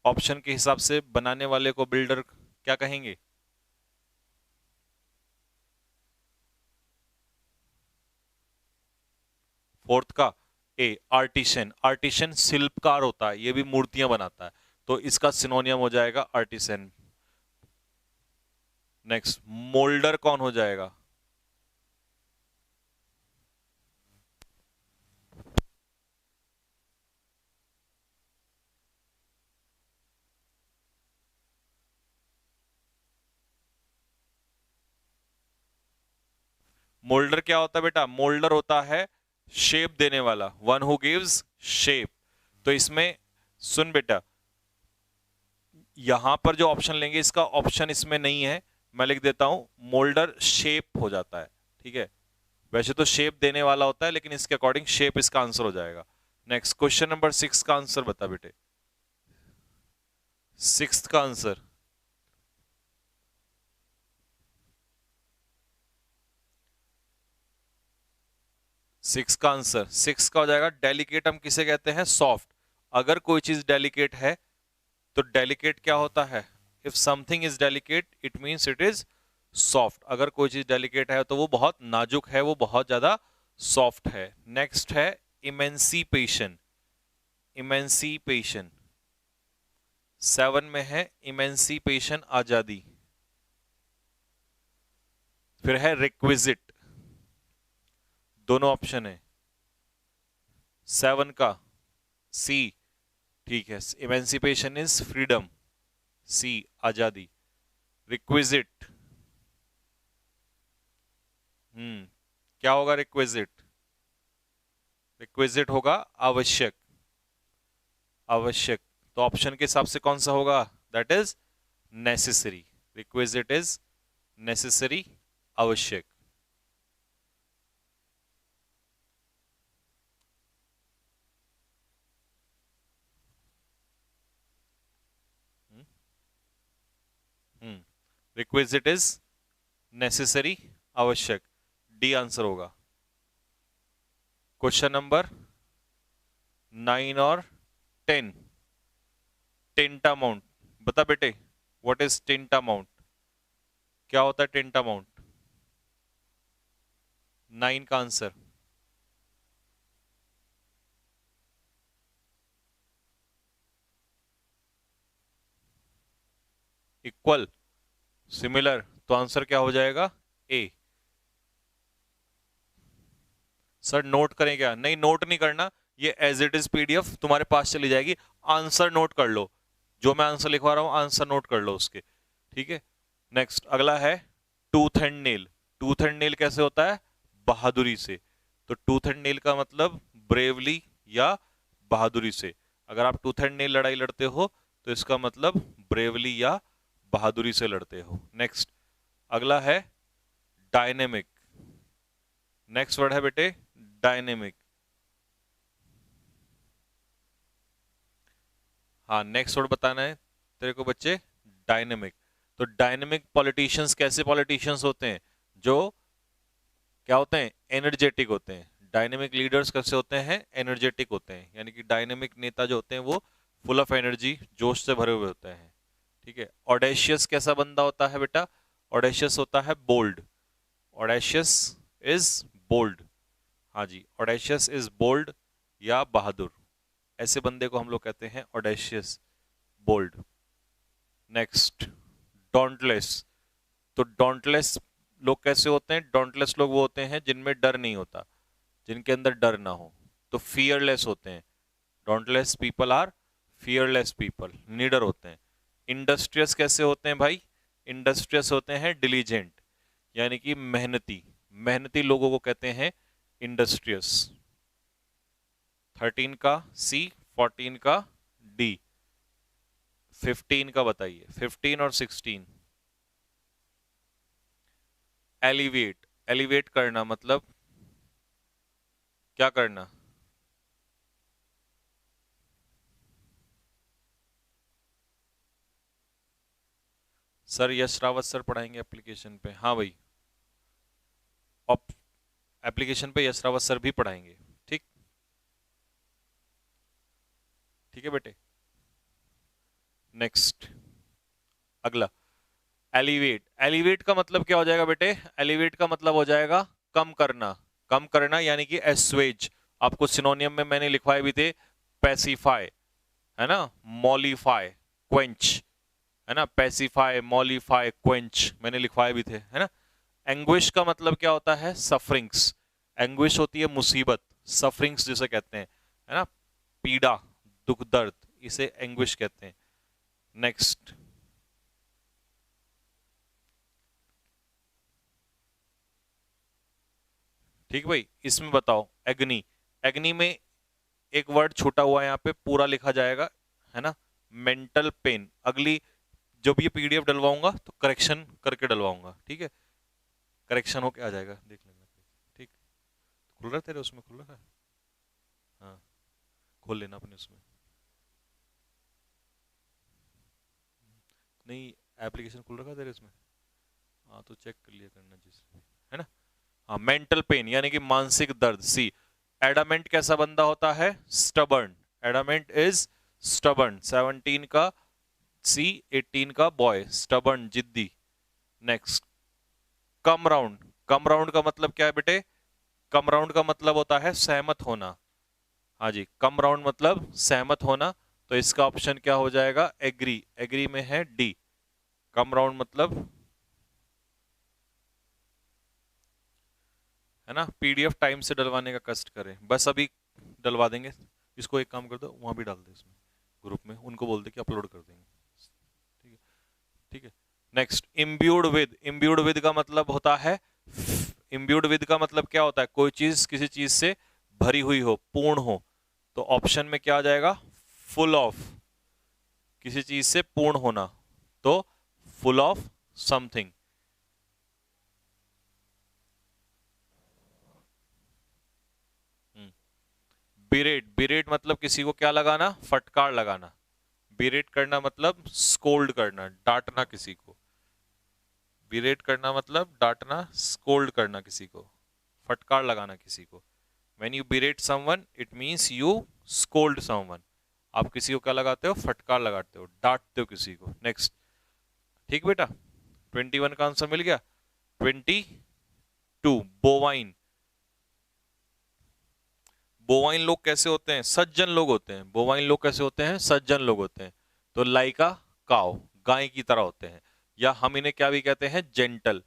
ऑप्शन के हिसाब से बनाने वाले को बिल्डर क्या कहेंगे? फोर्थ का ए आर्टिशन। आर्टिशन शिल्पकार होता है, ये भी मूर्तियां बनाता है, तो इसका सिनोनियम हो जाएगा आर्टिसन। नेक्स्ट, मोल्डर कौन हो जाएगा? मोल्डर क्या होता है बेटा? मोल्डर होता है शेप देने वाला, वन हु गिव्स शेप। तो इसमें सुन बेटा, यहां पर जो ऑप्शन लेंगे इसका ऑप्शन इसमें नहीं है, मैं लिख देता हूं, मोल्डर शेप हो जाता है, ठीक है। वैसे तो शेप देने वाला होता है, लेकिन इसके अकॉर्डिंग शेप इसका आंसर हो जाएगा। नेक्स्ट क्वेश्चन नंबर 6 का आंसर बता बेटे। 6 का आंसर, 6 का आंसर, 6 का हो जाएगा डेलिकेट। हम किसे कहते हैं? सॉफ्ट। अगर कोई चीज डेलिकेट है तो डेलिकेट क्या होता है? If something is delicate it means it is soft. अगर कोई चीज डेलिकेट है तो वो बहुत नाजुक है, वो बहुत ज्यादा सॉफ्ट है। नेक्स्ट है इमेंसिपेशन। इमेंसिपेशन 7 में है, इमेंसिपेशन आजादी। फिर है रिक्विजिट, दोनों ऑप्शन है 7 का, सी, ठीक है, इमेंसिपेशन इज फ्रीडम, सी आजादी। रिक्विजिट, क्या होगा रिक्विजिट? रिक्विजिट होगा आवश्यक। आवश्यक, तो ऑप्शन के हिसाब से कौन सा होगा? That is necessary. Requisite is necessary, आवश्यक। रिक्विजिट इज नेसेसरी, आवश्यक, डी आंसर होगा। क्वेश्चन नंबर 9 और 10, टेंटामाउंट। बता बेटे, व्हाट इज टेंटामाउंट? क्या होता है टेंटामाउंट? 9 का आंसर, इक्वल, सिमिलर, तो आंसर क्या हो जाएगा? ए। सर नोट करें क्या? नहीं, नोट नहीं करना, ये एज इट इज पीडीएफ तुम्हारे पास चली जाएगी। आंसर नोट कर लो, जो मैं आंसर लिखवा रहा हूं आंसर नोट कर लो उसके, ठीक है। नेक्स्ट अगला है tooth and nail. Tooth and nail कैसे होता है? बहादुरी से। तो टूथ एंड नेल का मतलब ब्रेवली या बहादुरी से। अगर आप टूथ एंड नेल लड़ाई लड़ते हो तो इसका मतलब ब्रेवली या बहादुरी से लड़ते हो। नेक्स्ट अगला है डायनेमिक। नेक्स्ट वर्ड है बेटे डायनेमिक। हाँ नेक्स्ट वर्ड बताना है तेरे को बच्चे, डायनेमिक। तो डायनेमिक पॉलिटिशियंस कैसे पॉलिटिशियंस होते हैं? जो क्या होते हैं? एनर्जेटिक होते हैं। डायनेमिक लीडर्स कैसे होते हैं? एनर्जेटिक होते हैं, यानी कि डायनेमिक नेता जो होते हैं वो फुल ऑफ एनर्जी, जोश से भरे हुए होते हैं, ठीक है। ऑडेशियस कैसा बंदा होता है बेटा? ऑडेशियस होता है बोल्ड। ऑडेशियस इज बोल्ड, हाँ जी, ऑडेशियस इज बोल्ड या बहादुर। ऐसे बंदे को हम लोग कहते हैं ऑडेशियस, बोल्ड। Next dauntless. तो डॉन्टलेस लोग कैसे होते हैं? डॉन्टलेस लोग वो होते हैं जिनमें डर नहीं होता, जिनके अंदर डर ना हो, तो फियरलेस होते हैं। Dauntless people are fearless people, निडर होते हैं। इंडस्ट्रियस कैसे होते हैं भाई? इंडस्ट्रियस होते हैं डिलीजेंट, यानी कि मेहनती। मेहनती लोगों को कहते हैं इंडस्ट्रियस। 13 का सी, 14 का डी, 15 का बताइए, 15 और 16। एलिवेट, एलिवेट करना मतलब क्या करना? सर यश रावत सर पढ़ाएंगे एप्लीकेशन पे। हाँ भाई, एप्लीकेशन पे यश रावत सर भी पढ़ाएंगे। ठीक, ठीक है बेटे। नेक्स्ट, अगला, एलिवेट। एलिवेट का मतलब क्या हो जाएगा बेटे? एलिवेट का मतलब हो जाएगा कम करना। कम करना यानी कि एस्वेज। आपको सिनोनियम में मैंने लिखवाए भी थे, पैसिफाई, है ना, मॉलिफाई, क्वेंच, है ना, पैसिफाई, मॉलिफाई, क्वेंच मैंने लिखवाए भी थे, है ना। एंग्विश का मतलब क्या होता है? सफरिंग्स। एंग्विश होती है मुसीबत, सफरिंग्स जिसे कहते हैं, है ना, पीड़ा, दुख, दर्द, इसे एंग्विश कहते हैं। नेक्स्ट, ठीक भाई, इसमें बताओ एग्नी। एग्नी में एक वर्ड छूटा हुआ है यहाँ पे, पूरा लिखा जाएगा, है ना, मेंटल पेन। अगली जब ये पीडीएफ डलवाऊंगा तो करेक्शन करके डलवाऊंगा, ठीक है, करेक्शन होके आ जाएगा, देख लेना। ठीक, खुल रहा है तेरे उसमें? खुल रहा है? हाँ, खोल लेना अपने उसमें। नहीं, एप्लीकेशन खुल रखा है तेरे इसमें? हाँ तो चेक कर लिया करना जिस, है ना। हाँ, मेंटल पेन यानी कि मानसिक दर्द। सी, एडामेंट कैसा बंदा होता है? स्टबर्न। Adamant is stubborn. 17 का सी, 18 का बॉय, स्टबर्न, जिद्दी। Next, come round. Come round का मतलब क्या है बेटे? कम राउंड का मतलब होता है सहमत होना। हाँ जी, कम राउंड मतलब सहमत होना। तो इसका ऑप्शन क्या हो जाएगा? एग्री। एग्री में है डी, कम राउंड मतलब, है ना। पीडीएफ टाइम से डलवाने का कष्ट करें, बस अभी डलवा देंगे। इसको एक काम कर दो, वहां भी डाल दे इसमें ग्रुप में, उनको बोल दे कि अपलोड कर देंगे। ठीक है, ठीक है। Next, imbued with. Imbued with का मतलब होता है, इम्ब्यूड विद का मतलब क्या होता है? कोई चीज किसी चीज से भरी हुई हो, पूर्ण हो। तो ऑप्शन में क्या आ जाएगा? Full of. किसी चीज से पूर्ण होना, तो फुल ऑफ समथिंग। बिरेट। बिरेट मतलब किसी को क्या लगाना? फटकार लगाना। बिरेट करना मतलब स्कोल्ड करना, डांटना किसी को। बिरेट करना मतलब डांटना, स्कोल्ड करना किसी को, फटकार लगाना किसी को। When you berate someone, it means you scold someone. आप किसी को क्या लगाते हो? फटकार लगाते हो, डांटते हो किसी को। नेक्स्ट, ठीक बेटा, 21 का आंसर मिल गया। 22, बोवाइन। बोवाइन लोग कैसे होते हैं? सज्जन लोग होते हैं। बोवाइन लोग कैसे होते हैं? सज्जन लोग होते हैं। तो लाइका काउ, गाय की तरह होते हैं। या हम इन्हें क्या भी कहते हैं? जेंटल,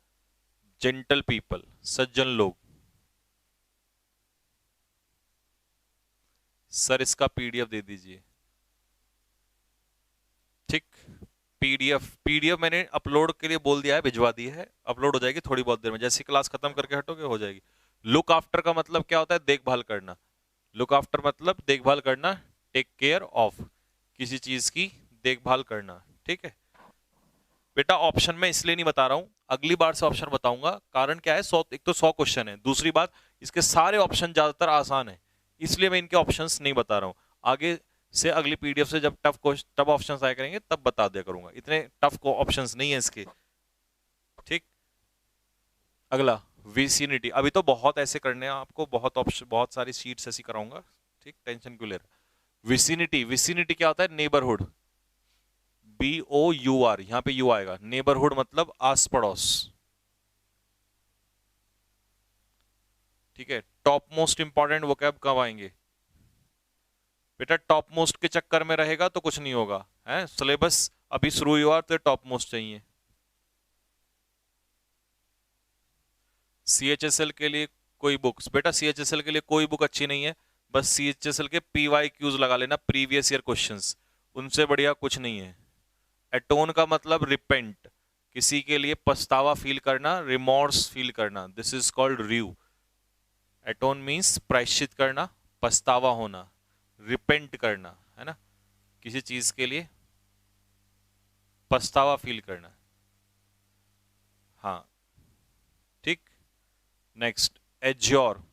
जेंटल पीपल, सज्जन लोग। सर इसका पीडीएफ दे दीजिए। ठीक, पीडीएफ, पीडीएफ मैंने अपलोड के लिए बोल दिया है, भिजवा दी है, अपलोड हो जाएगी थोड़ी बहुत देर में, जैसे क्लास खत्म करके हटोगे हो जाएगी। लुक आफ्टर का मतलब क्या होता है? देखभाल करना। लुक आफ्टर मतलब देखभाल करना, टेक केयर ऑफ, किसी चीज की देखभाल करना। ठीक है बेटा, ऑप्शन में इसलिए नहीं बता रहा हूं, अगली बार से ऑप्शन बताऊंगा। कारण क्या है? 100, एक तो 100 क्वेश्चन है, दूसरी बात इसके सारे ऑप्शन ज्यादातर आसान है, इसलिए मैं इनके ऑप्शंस नहीं बता रहा हूं। आगे से अगली पीडीएफ से जब टफ ऑप्शंस आया करेंगे तब बता दिया करूंगा, इतने टफ को ऑप्शंस नहीं है इसके। ठीक, अगला, विसिनिटी। अभी तो बहुत ऐसे करने हैं आपको, बहुत ऑप्शन, बहुत सारी शीट्स ऐसी कराऊंगा। ठीक, टेंशन क्यों ले रहा? विसिनिटी, विसिनिटी क्या होता है? नेबरहुड। BOUR, यहां पे यू आएगा। नेबरहुड मतलब आस पड़ोस। ठीक है, टॉप मोस्ट इंपॉर्टेंट वोकैब कब आएंगे बेटा? टॉप मोस्ट के चक्कर में रहेगा तो कुछ नहीं होगा, है। सिलेबस अभी शुरू हुआ तो टॉप मोस्ट चाहिए। CHSL के लिए कोई बुक्स बेटा? CHSL के लिए कोई बुक अच्छी नहीं है, बस CHSL के PYQs लगा लेना, प्रीवियस ईयर क्वेश्चंस, उनसे बढ़िया कुछ नहीं है। एटोन का मतलब रिपेंट, किसी के लिए पछतावा फील करना, रिमोर्स फील करना, दिस इज कॉल्ड र्यू। एटोन मीन्स प्रायश्चित करना, पछतावा होना, रिपेंट करना, है ना, किसी चीज के लिए पछतावा फील करना। हाँ, ठीक। Next, azure.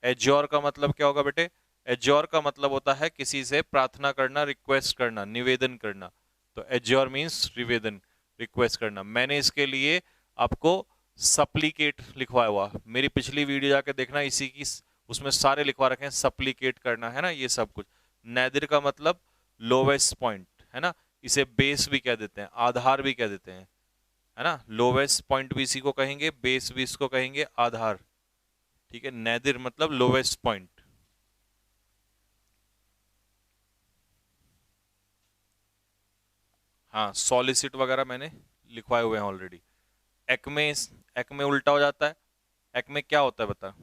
एज्योर का मतलब क्या होगा बेटे? एज्योर का मतलब होता है किसी से प्रार्थना करना, रिक्वेस्ट करना, निवेदन करना। तो एज्योर मीन्स निवेदन, रिक्वेस्ट करना। मैंने इसके लिए आपको सप्लीकेट लिखवाया हुआ, मेरी पिछली वीडियो जाके देखना, इसी की उसमें सारे लिखवा रखे हैं, सप्लीकेट करना है ना, ये सब कुछ। नैदिर का मतलब लोवेस्ट पॉइंट है ना, इसे बेस भी कह देते हैं, आधार भी कह देते हैं, है ना। लोवेस्ट पॉइंट भी इसी को कहेंगे, बेस भी इसको कहेंगे, आधार, ठीक है। नैदिर मतलब लोवेस्ट पॉइंट। हाँ, सॉलिसिट वगैरह मैंने लिखवाए हुए हैं ऑलरेडी। एक्मे, एक्मे उल्टा हो जाता है। एक्मे क्या होता है बता,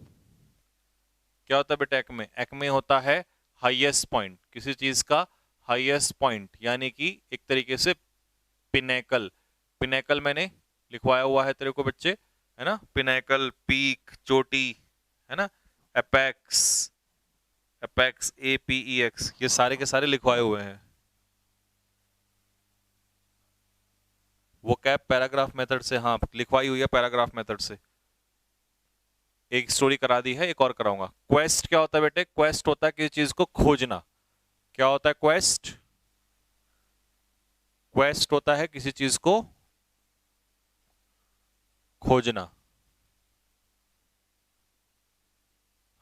क्या होता है बेटा एक्मे? एक्मे होता है हाईएस्ट पॉइंट, किसी चीज का हाईएस्ट पॉइंट, यानी कि एक तरीके से पिनेकल। पिनेकल मैंने लिखवाया हुआ है तेरे को बच्चे, है ना। पिनेकल, पीक, चोटी, है ना। एपेक्स, एपेक्स, APEX, ये सारे के सारे लिखवाए हुए हैं। वो कैप पैराग्राफ मेथड से, हाँ लिखवाई हुई है पैराग्राफ मेथड से। एक स्टोरी करा दी है, एक और कराऊंगा। क्वेस्ट क्या होता है बेटे? क्वेस्ट होता है किसी चीज को खोजना। क्या होता है क्वेस्ट? क्वेस्ट होता है किसी चीज को खोजना।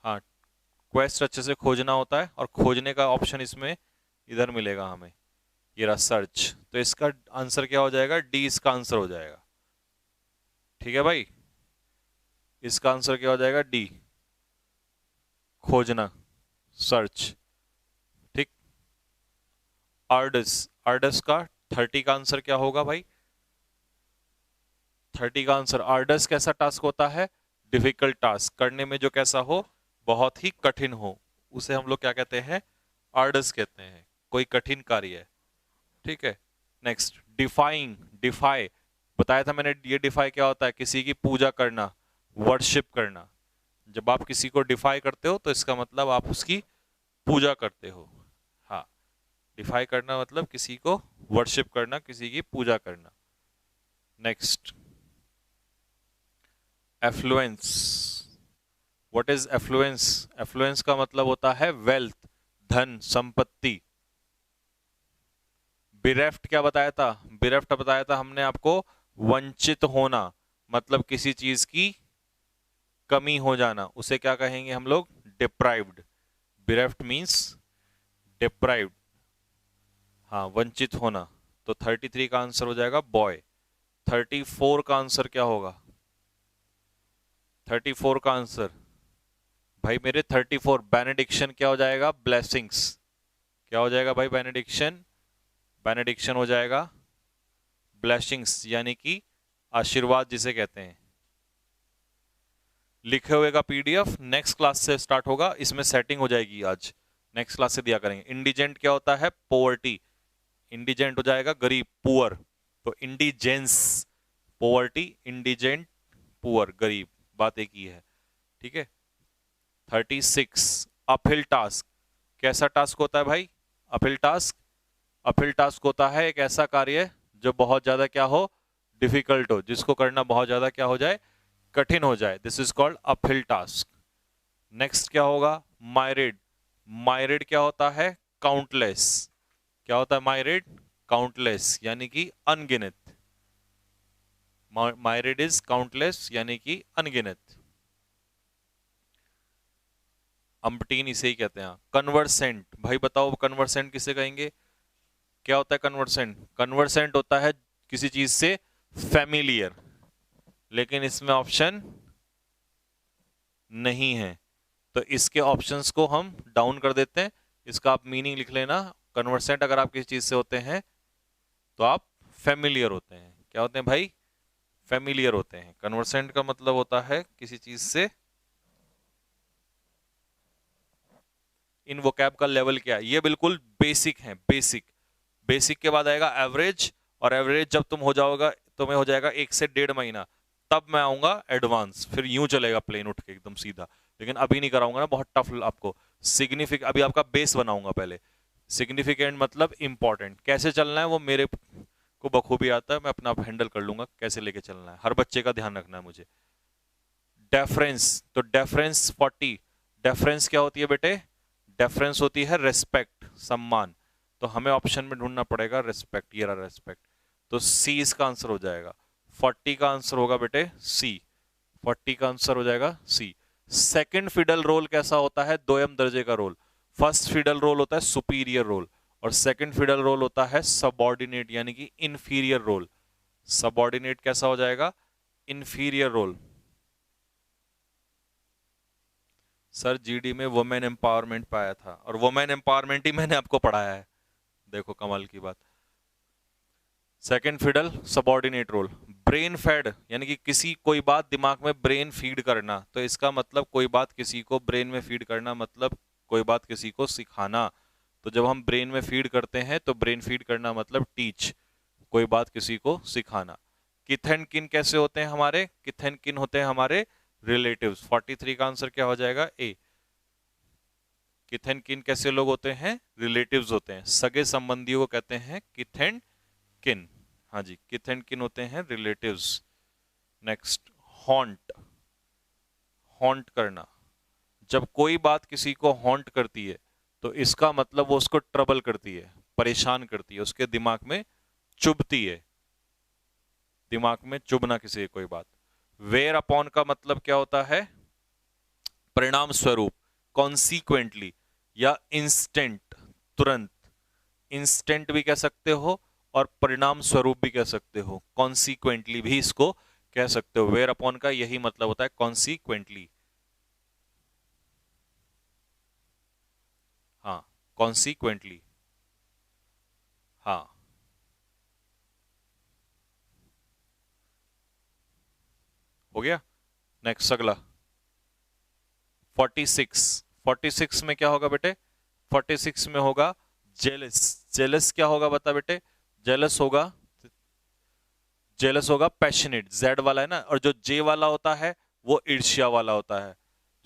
हाँ, क्वेस्ट अच्छे से खोजना होता है, और खोजने का ऑप्शन इसमें इधर मिलेगा हमें, ये रहा सर्च। तो इसका आंसर क्या हो जाएगा? डी इसका आंसर हो जाएगा, ठीक है भाई। इसका आंसर क्या हो जाएगा? डी, खोजना, सर्च, ठीक। आर्डस, आर्डस का 30 का आंसर क्या होगा भाई? 30 का आंसर, आर्डस कैसा टास्क होता है? डिफिकल्ट टास्क, करने में जो कैसा हो, बहुत ही कठिन हो, उसे हम लोग क्या कहते हैं? आर्डस कहते हैं, कोई कठिन कार्य है, ठीक है। नेक्स्ट, डिफाइंग, डिफाई बताया था मैंने। ये डिफाई क्या होता है? किसी की पूजा करना, वर्शिप करना। जब आप किसी को डिफाई करते हो तो इसका मतलब आप उसकी पूजा करते हो। हाँ, डिफाई करना मतलब किसी को वर्शिप करना, किसी की पूजा करना। Next, affluence. What is affluence? Affluence का मतलब होता है वेल्थ, धन, संपत्ति। बिरेफ्ट क्या बताया था? बिरेफ्ट बताया था हमने आपको, वंचित होना, मतलब किसी चीज की कमी हो जाना, उसे क्या कहेंगे हम लोग? डिप्राइव्ड। बिरेफ्ट मींस डिप्राइव्ड, हाँ, वंचित होना। तो 33 का आंसर हो जाएगा बॉय। 34 का आंसर क्या होगा? 34 का आंसर भाई मेरे 34, बेनेडिक्शन क्या हो जाएगा? ब्लेसिंग्स। क्या हो जाएगा भाई? बेनेडिक्शन, बेनेडिक्शन हो जाएगा ब्लेसिंग्स, यानी कि आशीर्वाद जिसे कहते हैं। लिखे हुए का PDF नेक्स्ट क्लास से स्टार्ट होगा, इसमें सेटिंग हो जाएगी आज, नेक्स्ट क्लास से दिया करेंगे। इंडिजेंट क्या होता है? पोवर्टी। इंडिजेंट हो जाएगा गरीब, पुअर। तो इंडिजेंस, पोवर्टी, इंडिजेंट, पुअर, गरीब, बात एक ही है, ठीक है। 36, अपहिल टास्क। कैसा टास्क होता है भाई? अपहिल टास्क, अपहिल टास्क होता है एक ऐसा कार्य जो बहुत ज्यादा क्या हो? डिफिकल्ट हो, जिसको करना बहुत ज्यादा क्या हो जाए? कठिन हो जाए। This is called uphill task. Next क्या होगा? मायरिड। मायरिड क्या होता है? काउंटलेस। क्या होता है मायरिड? काउंटलेस, यानी कि अनगिनत। मायरिड इज काउंटलेस, यानी कि अनगिनत। अम्पटीन इसे ही कहते हैं। कन्वर्सेंट, भाई बताओ कन्वर्सेंट किसे कहेंगे? क्या होता है कन्वर्सेंट? कन्वर्सेंट होता है किसी चीज से फैमिलियर, लेकिन इसमें ऑप्शन नहीं है, तो इसके ऑप्शंस को हम डाउन कर देते हैं। इसका आप मीनिंग लिख लेना, कन्वर्सेंट अगर आप किसी चीज से होते हैं तो आप फेमिलियर होते हैं। क्या होते हैं भाई? फेमिलियर होते हैं। कन्वर्सेंट का मतलब होता है किसी चीज से। इन वोकैब का लेवल क्या है? ये बिल्कुल बेसिक है, बेसिक। बेसिक के बाद आएगा एवरेज, और एवरेज जब तुम हो जाओगा, तुम्हें हो जाएगा 1 से 1.5 महीना, तब मैं आऊंगा एडवांस, फिर यूं चलेगा प्लेन उठ के एकदम सीधा। लेकिन अभी नहीं कराऊंगा ना, बहुत टफ आपको। सिग्निफिकेंट अभी आपका बेस बनाऊंगा पहले। सिग्निफिकेंट मतलब इंपॉर्टेंट, कैसे चलना है वो मेरे को बखूबी आता है, मैं अपना आप हैंडल कर लूंगा कैसे लेके चलना है, हर बच्चे का ध्यान रखना है मुझे। डेफरेंस, तो डेफरेंस 40। डेफरेंस क्या होती है बेटे? डेफरेंस होती है रेस्पेक्ट, सम्मान। तो हमें ऑप्शन में ढूंढना पड़ेगा रेस्पेक्ट, ये रहा रेस्पेक्ट। तो सी इसका आंसर हो जाएगा। 40 का आंसर होगा बेटे सी। 40 का आंसर हो जाएगा सी। सेकंड फिडल रोल कैसा होता है? दोयम दर्जे का रोल। फर्स्ट फिडल रोल होता है सुपीरियर रोल और सेकंड फिडल रोल होता है सबऑर्डिनेट यानी कि इंफीरियर रोल। सबऑर्डिनेट कैसा हो जाएगा? Inferior role. सर जीडी में वुमेन एम्पावरमेंट पाया था और वुमेन एम्पावरमेंट ही मैंने आपको पढ़ाया है। देखो कमाल की बात। Second fiddle subordinate role. Brain fade यानी कि किसी कोई बात दिमाग में ब्रेन फीड करना, तो इसका मतलब कोई बात किसी को ब्रेन में फीड करना मतलब कोई बात किसी को सिखाना। तो जब हम ब्रेन में फीड करते हैं तो ब्रेन फीड करना मतलब टीच, कोई बात किसी को सिखाना। किथ एंड किन कैसे होते हैं हमारे? किथ एंड किन होते हैं हमारे रिलेटिव्स। 43 का आंसर क्या हो जाएगा? ए। किथ एंड किन कैसे लोग होते हैं? रिलेटिव्स होते हैं, सगे संबंधियों को कहते हैं किथ एंड किन। हाँ जी, किथ एंड किन होते हैं रिलेटिव्स। Next, haunt. हॉन्ट करना, जब कोई बात किसी को हॉन्ट करती है तो इसका मतलब वो उसको ट्रबल करती है, परेशान करती है, उसके दिमाग में चुभती है। दिमाग में चुभना किसी की कोई बात। वेयर अपॉन का मतलब क्या होता है? परिणाम स्वरूप, कॉन्सिक्वेंटली या इंस्टेंट, तुरंत। इंस्टेंट भी कह सकते हो और परिणाम स्वरूप भी कह सकते हो, कॉन्सिक्वेंटली भी इसको कह सकते हो। वेयर अपॉन का यही मतलब होता है, कॉन्सिक्वेंटली। हाँ, कॉन्सिक्वेंटली। हाँ, हो गया। नेक्स्ट अगला 46। 46 में क्या होगा बेटे? 46 में होगा जेलस। जेलस क्या होगा बता बेटे? जेलस होगा, जेलस होगा पैशनेट, जेड वाला है ना, और जो जे वाला होता है वो ईर्ष्या वाला होता है।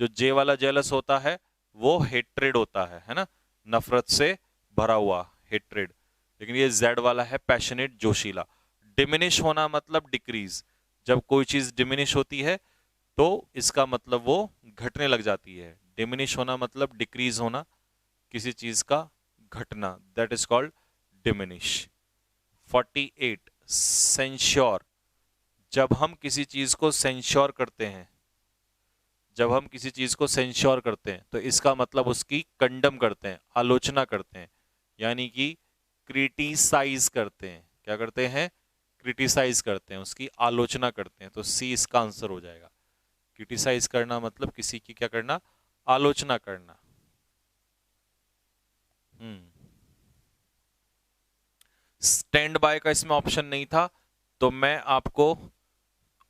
जो जे वाला जेलस होता है वो हेट्रेड होता है ना, नफरत से भरा हुआ हेट्रेड। लेकिन ये जेड वाला है पैशनेट, जोशीला। डिमिनिश होना मतलब डिक्रीज, जब कोई चीज डिमिनिश होती है तो इसका मतलब वो घटने लग जाती है। डिमिनिश होना मतलब डिक्रीज होना, किसी चीज का घटना, that is called diminish. 48 censure, जब हम किसी चीज को सेंश्योर करते हैं, जब हम किसी चीज को सेंश्योर करते हैं तो इसका मतलब उसकी कंडम करते हैं, आलोचना करते हैं, यानी कि क्रिटिसाइज करते हैं। क्या करते हैं? क्रिटिसाइज करते हैं, उसकी आलोचना करते हैं। तो सी इसका आंसर हो जाएगा। क्रिटिसाइज करना मतलब किसी की क्या करना? आलोचना करना। स्टैंड बाय का इसमें ऑप्शन नहीं था तो मैं आपको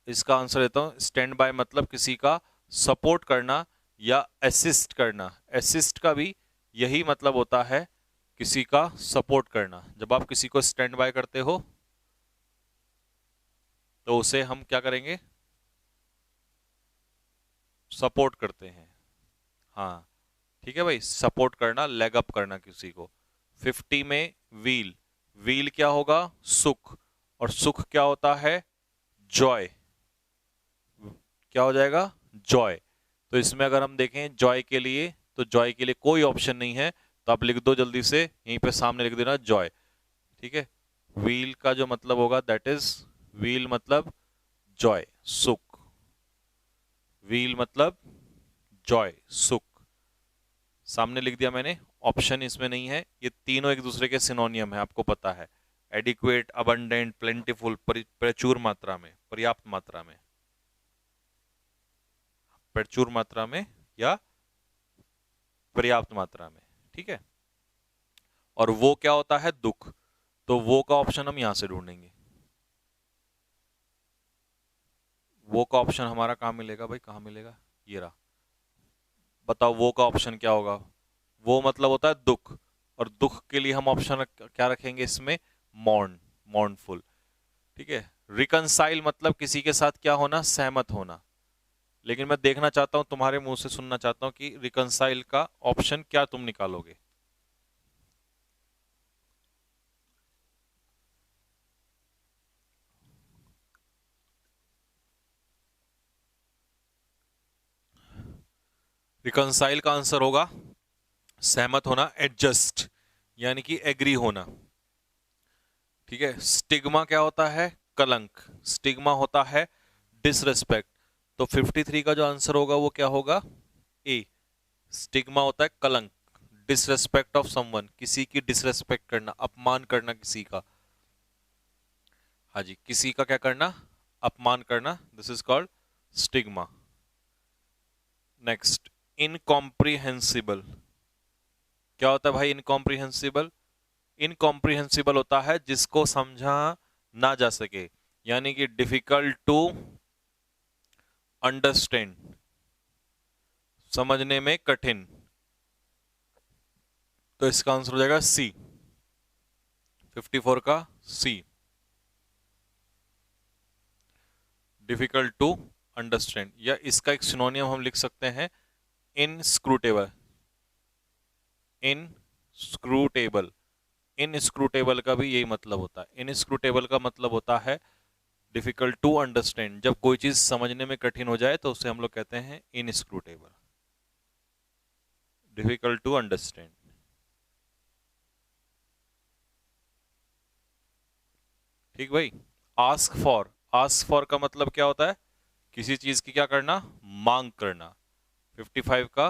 इसका आंसर देता हूं। स्टैंड बाय मतलब किसी का सपोर्ट करना या असिस्ट करना। असिस्ट का भी यही मतलब होता है, किसी का सपोर्ट करना। जब आप किसी को स्टैंड बाय करते हो तो उसे हम क्या करेंगे? सपोर्ट करते हैं। हाँ ठीक है भाई, सपोर्ट करना, लेग अप करना किसी को। 50 में व्हील। व्हील क्या होगा? सुख, और सुख क्या होता है? जॉय। क्या हो जाएगा? जॉय। तो इसमें अगर हम देखें जॉय के लिए, तो जॉय के लिए कोई ऑप्शन नहीं है, तो आप लिख दो जल्दी से, यहीं पे सामने लिख देना जॉय। ठीक है, व्हील का जो मतलब होगा दैट इज, व्हील मतलब जॉय, सुख। व्हील मतलब जॉय, सुख, सामने लिख दिया मैंने। ऑप्शन इसमें नहीं है, ये तीनों एक दूसरे के सिनोनियम है, आपको पता है। एडिक्वेट, अबंडेंट, प्लेंटिफुल, प्रचुर मात्रा में, पर्याप्त मात्रा में, प्रचुर मात्रा में या पर्याप्त मात्रा में। ठीक है, और वो क्या होता है? दुख। तो वो का ऑप्शन हम यहां से ढूंढेंगे। वो का ऑप्शन हमारा कहां मिलेगा भाई? कहां मिलेगा? ये रहा। बताओ वो का ऑप्शन क्या होगा? वो मतलब होता है दुख, और दुख के लिए हम ऑप्शन क्या रखेंगे इसमें? Mourn, mournful. ठीक है, रिकनसाइल मतलब किसी के साथ क्या होना? सहमत होना। लेकिन मैं देखना चाहता हूं, तुम्हारे मुंह से सुनना चाहता हूं कि रिकनसाइल का ऑप्शन क्या तुम निकालोगे। रिकनसाइल का आंसर होगा सहमत होना, एडजस्ट, यानी कि एग्री होना। ठीक है। स्टिग्मा क्या होता है? कलंक। स्टिग्मा होता है डिसरेस्पेक्ट। तो 53 का जो आंसर होगा वो क्या होगा? ए। स्टिग्मा होता है कलंक, डिसरेस्पेक्ट ऑफ समवन, किसी की डिसरेस्पेक्ट करना, अपमान करना किसी का। हाँ जी, किसी का क्या करना? अपमान करना। This is called stigma. Next, incomprehensible. क्या होता है भाई इनकॉम्प्रिहेंसिबल? इनकॉम्प्रिहेंसिबल होता है जिसको समझा ना जा सके, यानी कि डिफिकल्ट टू अंडरस्टैंड, समझने में कठिन। तो इसका आंसर हो जाएगा सी, 54 का सी, डिफिकल्ट टू अंडरस्टैंड। या इसका एक सिनोनियम हम लिख सकते हैं इनस्क्रूटेबल। इनस्क्रूटेबल, इनस्क्रूटेबल का भी यही मतलब होता है। इनस्क्रूटेबल का मतलब होता है डिफिकल्ट टू अंडरस्टैंड। जब कोई चीज समझने में कठिन हो जाए तो उसे हम लोग कहते हैं इनस्क्रूटेबल, डिफिकल्ट टू अंडरस्टैंड। ठीक भाई। आस्क फॉर, आस्क फॉर का मतलब क्या होता है? किसी चीज की क्या करना? मांग करना। 55 का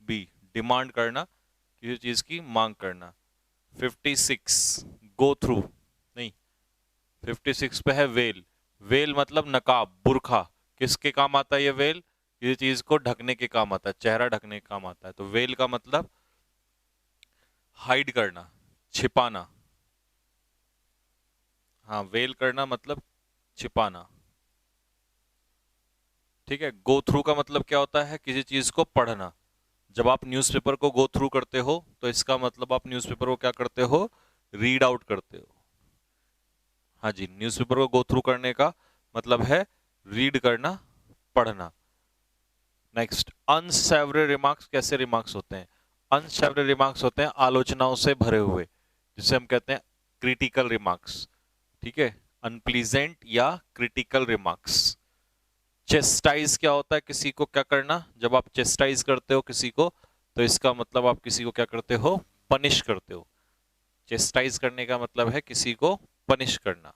बी, डिमांड करना, किसी चीज की मांग करना। 56 गो थ्रू, नहीं, 56 पे है वेल। वेल मतलब नकाब, बुरखा। किसके काम आता है ये वेल? किसी चीज को ढकने के काम आता है, चेहरा ढकने के काम आता है। तो वेल का मतलब हाइड करना, छिपाना। हाँ, वेल करना मतलब छिपाना। ठीक है। गो थ्रू का मतलब क्या होता है? किसी चीज को पढ़ना। जब आप न्यूज़पेपर को गो थ्रू करते हो तो इसका मतलब आप न्यूज़पेपर को क्या करते हो? रीड आउट करते हो। हाँ जी, न्यूज़पेपर को गो थ्रू करने का मतलब है रीड करना, पढ़ना। नेक्स्ट, अनसेवरी रिमार्क्स कैसे रिमार्क्स होते हैं? अनसेवरी रिमार्क्स होते हैं आलोचनाओं से भरे हुए, जिसे हम कहते हैं क्रिटिकल रिमार्क्स। ठीक है, अनप्लीजेंट या क्रिटिकल रिमार्क्स। चेस्टाइज क्या होता है? किसी को क्या करना? जब आप चेस्टाइज करते हो किसी को तो इसका मतलब आप किसी को क्या करते हो? पनिश करते हो। चेस्टाइज करने का मतलब है किसी को पनिश करना।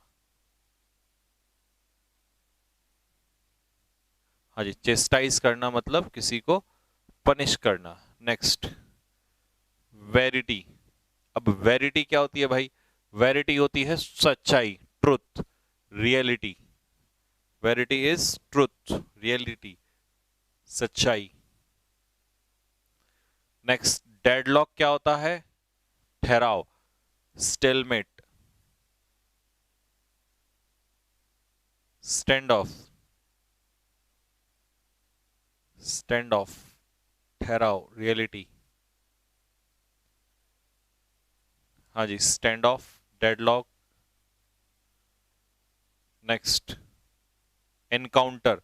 हाँ जी, चेस्टाइज करना मतलब किसी को पनिश करना। Next, verity. अब वेरिटी क्या होती है भाई? वेरिटी होती है सच्चाई, truth, reality. Verity is truth, reality, सच्चाई। नेक्स्ट, डेडलॉक क्या होता है? ठहराव, stalemate, stand off, stand off, ठहराव, रियलिटी। हाँ जी, stand off, deadlock. Next, encounter.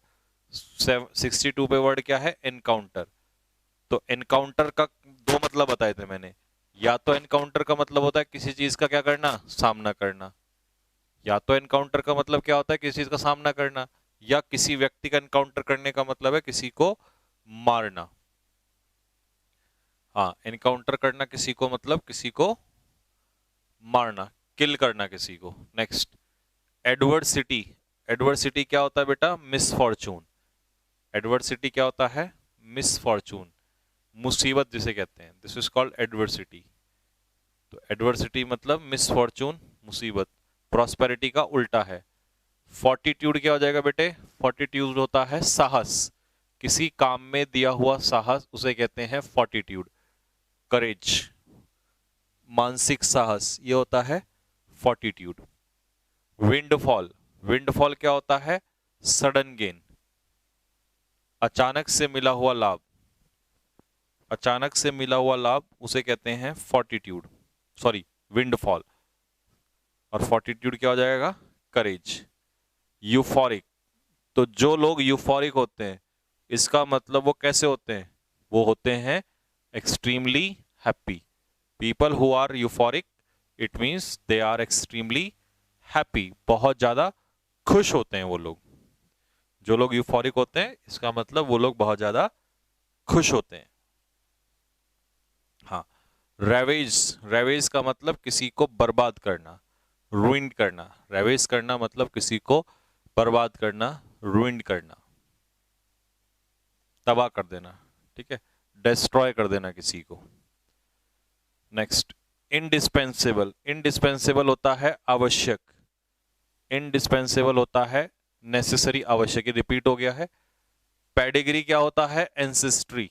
62 पे वर्ड क्या है? एनकाउंटर। तो एनकाउंटर का दो मतलब बताए थे मैंने। या तो एनकाउंटर का मतलब होता है किसी चीज का क्या करना? सामना करना। या तो एनकाउंटर का मतलब क्या होता है? किसी चीज का सामना करना। या किसी व्यक्ति का एनकाउंटर करने का मतलब है किसी को मारना। हाँ, एनकाउंटर करना किसी को मतलब किसी को मारना, किल करना किसी को। Next, adversity. एडवर्सिटी क्या होता है बेटा? मिसफॉर्चून। एडवर्सिटी क्या होता है? मिसफॉर्चून, मुसीबत जिसे कहते हैं। This is called adversity. तो एडवर्सिटी मतलब मिसफॉर्चून, मुसीबत। प्रॉस्पेरिटी का उल्टा है। फोर्टिट्यूड क्या हो जाएगा बेटे? फोर्टिट्यूड होता है साहस, किसी काम में दिया हुआ साहस उसे कहते हैं फोर्टिट्यूड। करेज, मानसिक साहस, ये होता है फोर्टिट्यूड। विंडफॉल, विंडफॉल क्या होता है? सडन गेन, अचानक से मिला हुआ लाभ। अचानक से मिला हुआ लाभ उसे कहते हैं फोर्टिट्यूड, सॉरी विंडफॉल। और फोर्टिट्यूड क्या हो जाएगा? करेज। यूफोरिक, तो जो लोग यूफोरिक होते हैं इसका मतलब वो कैसे होते हैं? वो होते हैं extremely happy. People who are euphoric, it means they are extremely happy, बहुत ज्यादा खुश होते हैं वो लोग। जो लोग यूफोरिक होते हैं इसका मतलब वो लोग बहुत ज्यादा खुश होते हैं। हाँ, रेवेज, रेवेज का मतलब किसी को बर्बाद करना, ruined करना, रेवेज करना मतलब किसी को बर्बाद करना, ruined करना, तबाह कर देना, ठीक है, डिस्ट्रॉय कर देना किसी को। नेक्स्ट, इंडिस्पेंसेबल, इंडिस्पेंसेबल होता है आवश्यक, इंडिस्पेंसेबल होता है नेसेसरी, आवश्यक, रिपीट हो गया है। पेडिग्री क्या होता है? एंसेस्ट्री,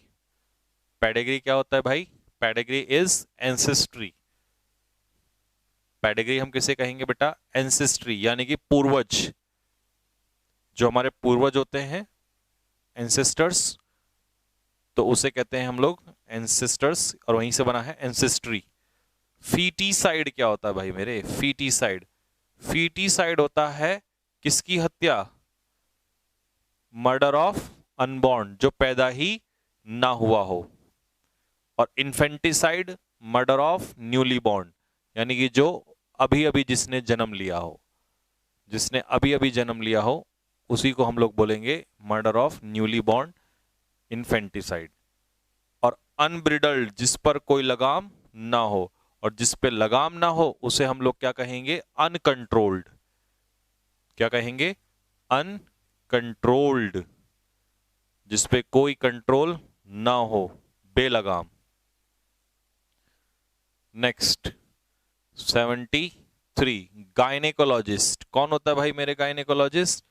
पेडिग्री क्या होता है भाई? पेडिग्री इज एंसेस्ट्री, पेडिग्री हम किसे कहेंगे बेटा? एंसेस्ट्री, यानी कि पूर्वज, जो हमारे पूर्वज होते हैं एंसेस्टर्स, तो उसे कहते हैं हम लोग एंसेस्टर्स, और वहीं से बना है एंसेस्ट्री। फीटीसाइड क्या होता है भाई मेरे? फीटीसाइड, फीटीसाइड होता है किसकी हत्या? मर्डर ऑफ अनबॉर्न, जो पैदा ही ना हुआ हो। और infanticide, murder of newly born, यानी कि जो अभी अभी जिसने जन्म लिया हो, जिसने अभी अभी जन्म लिया हो, उसी को हम लोग बोलेंगे murder of newly born, infanticide. और अनब्रिडल्ड, जिस पर कोई लगाम ना हो, और जिस पे लगाम ना हो उसे हम लोग क्या कहेंगे? अनकंट्रोल्ड, क्या कहेंगे? अनकंट्रोल्ड, जिस पे कोई कंट्रोल ना हो, बेलगाम। Next 73, gynaecologist. कौन होता है भाई मेरे गायनेकोलॉजिस्ट?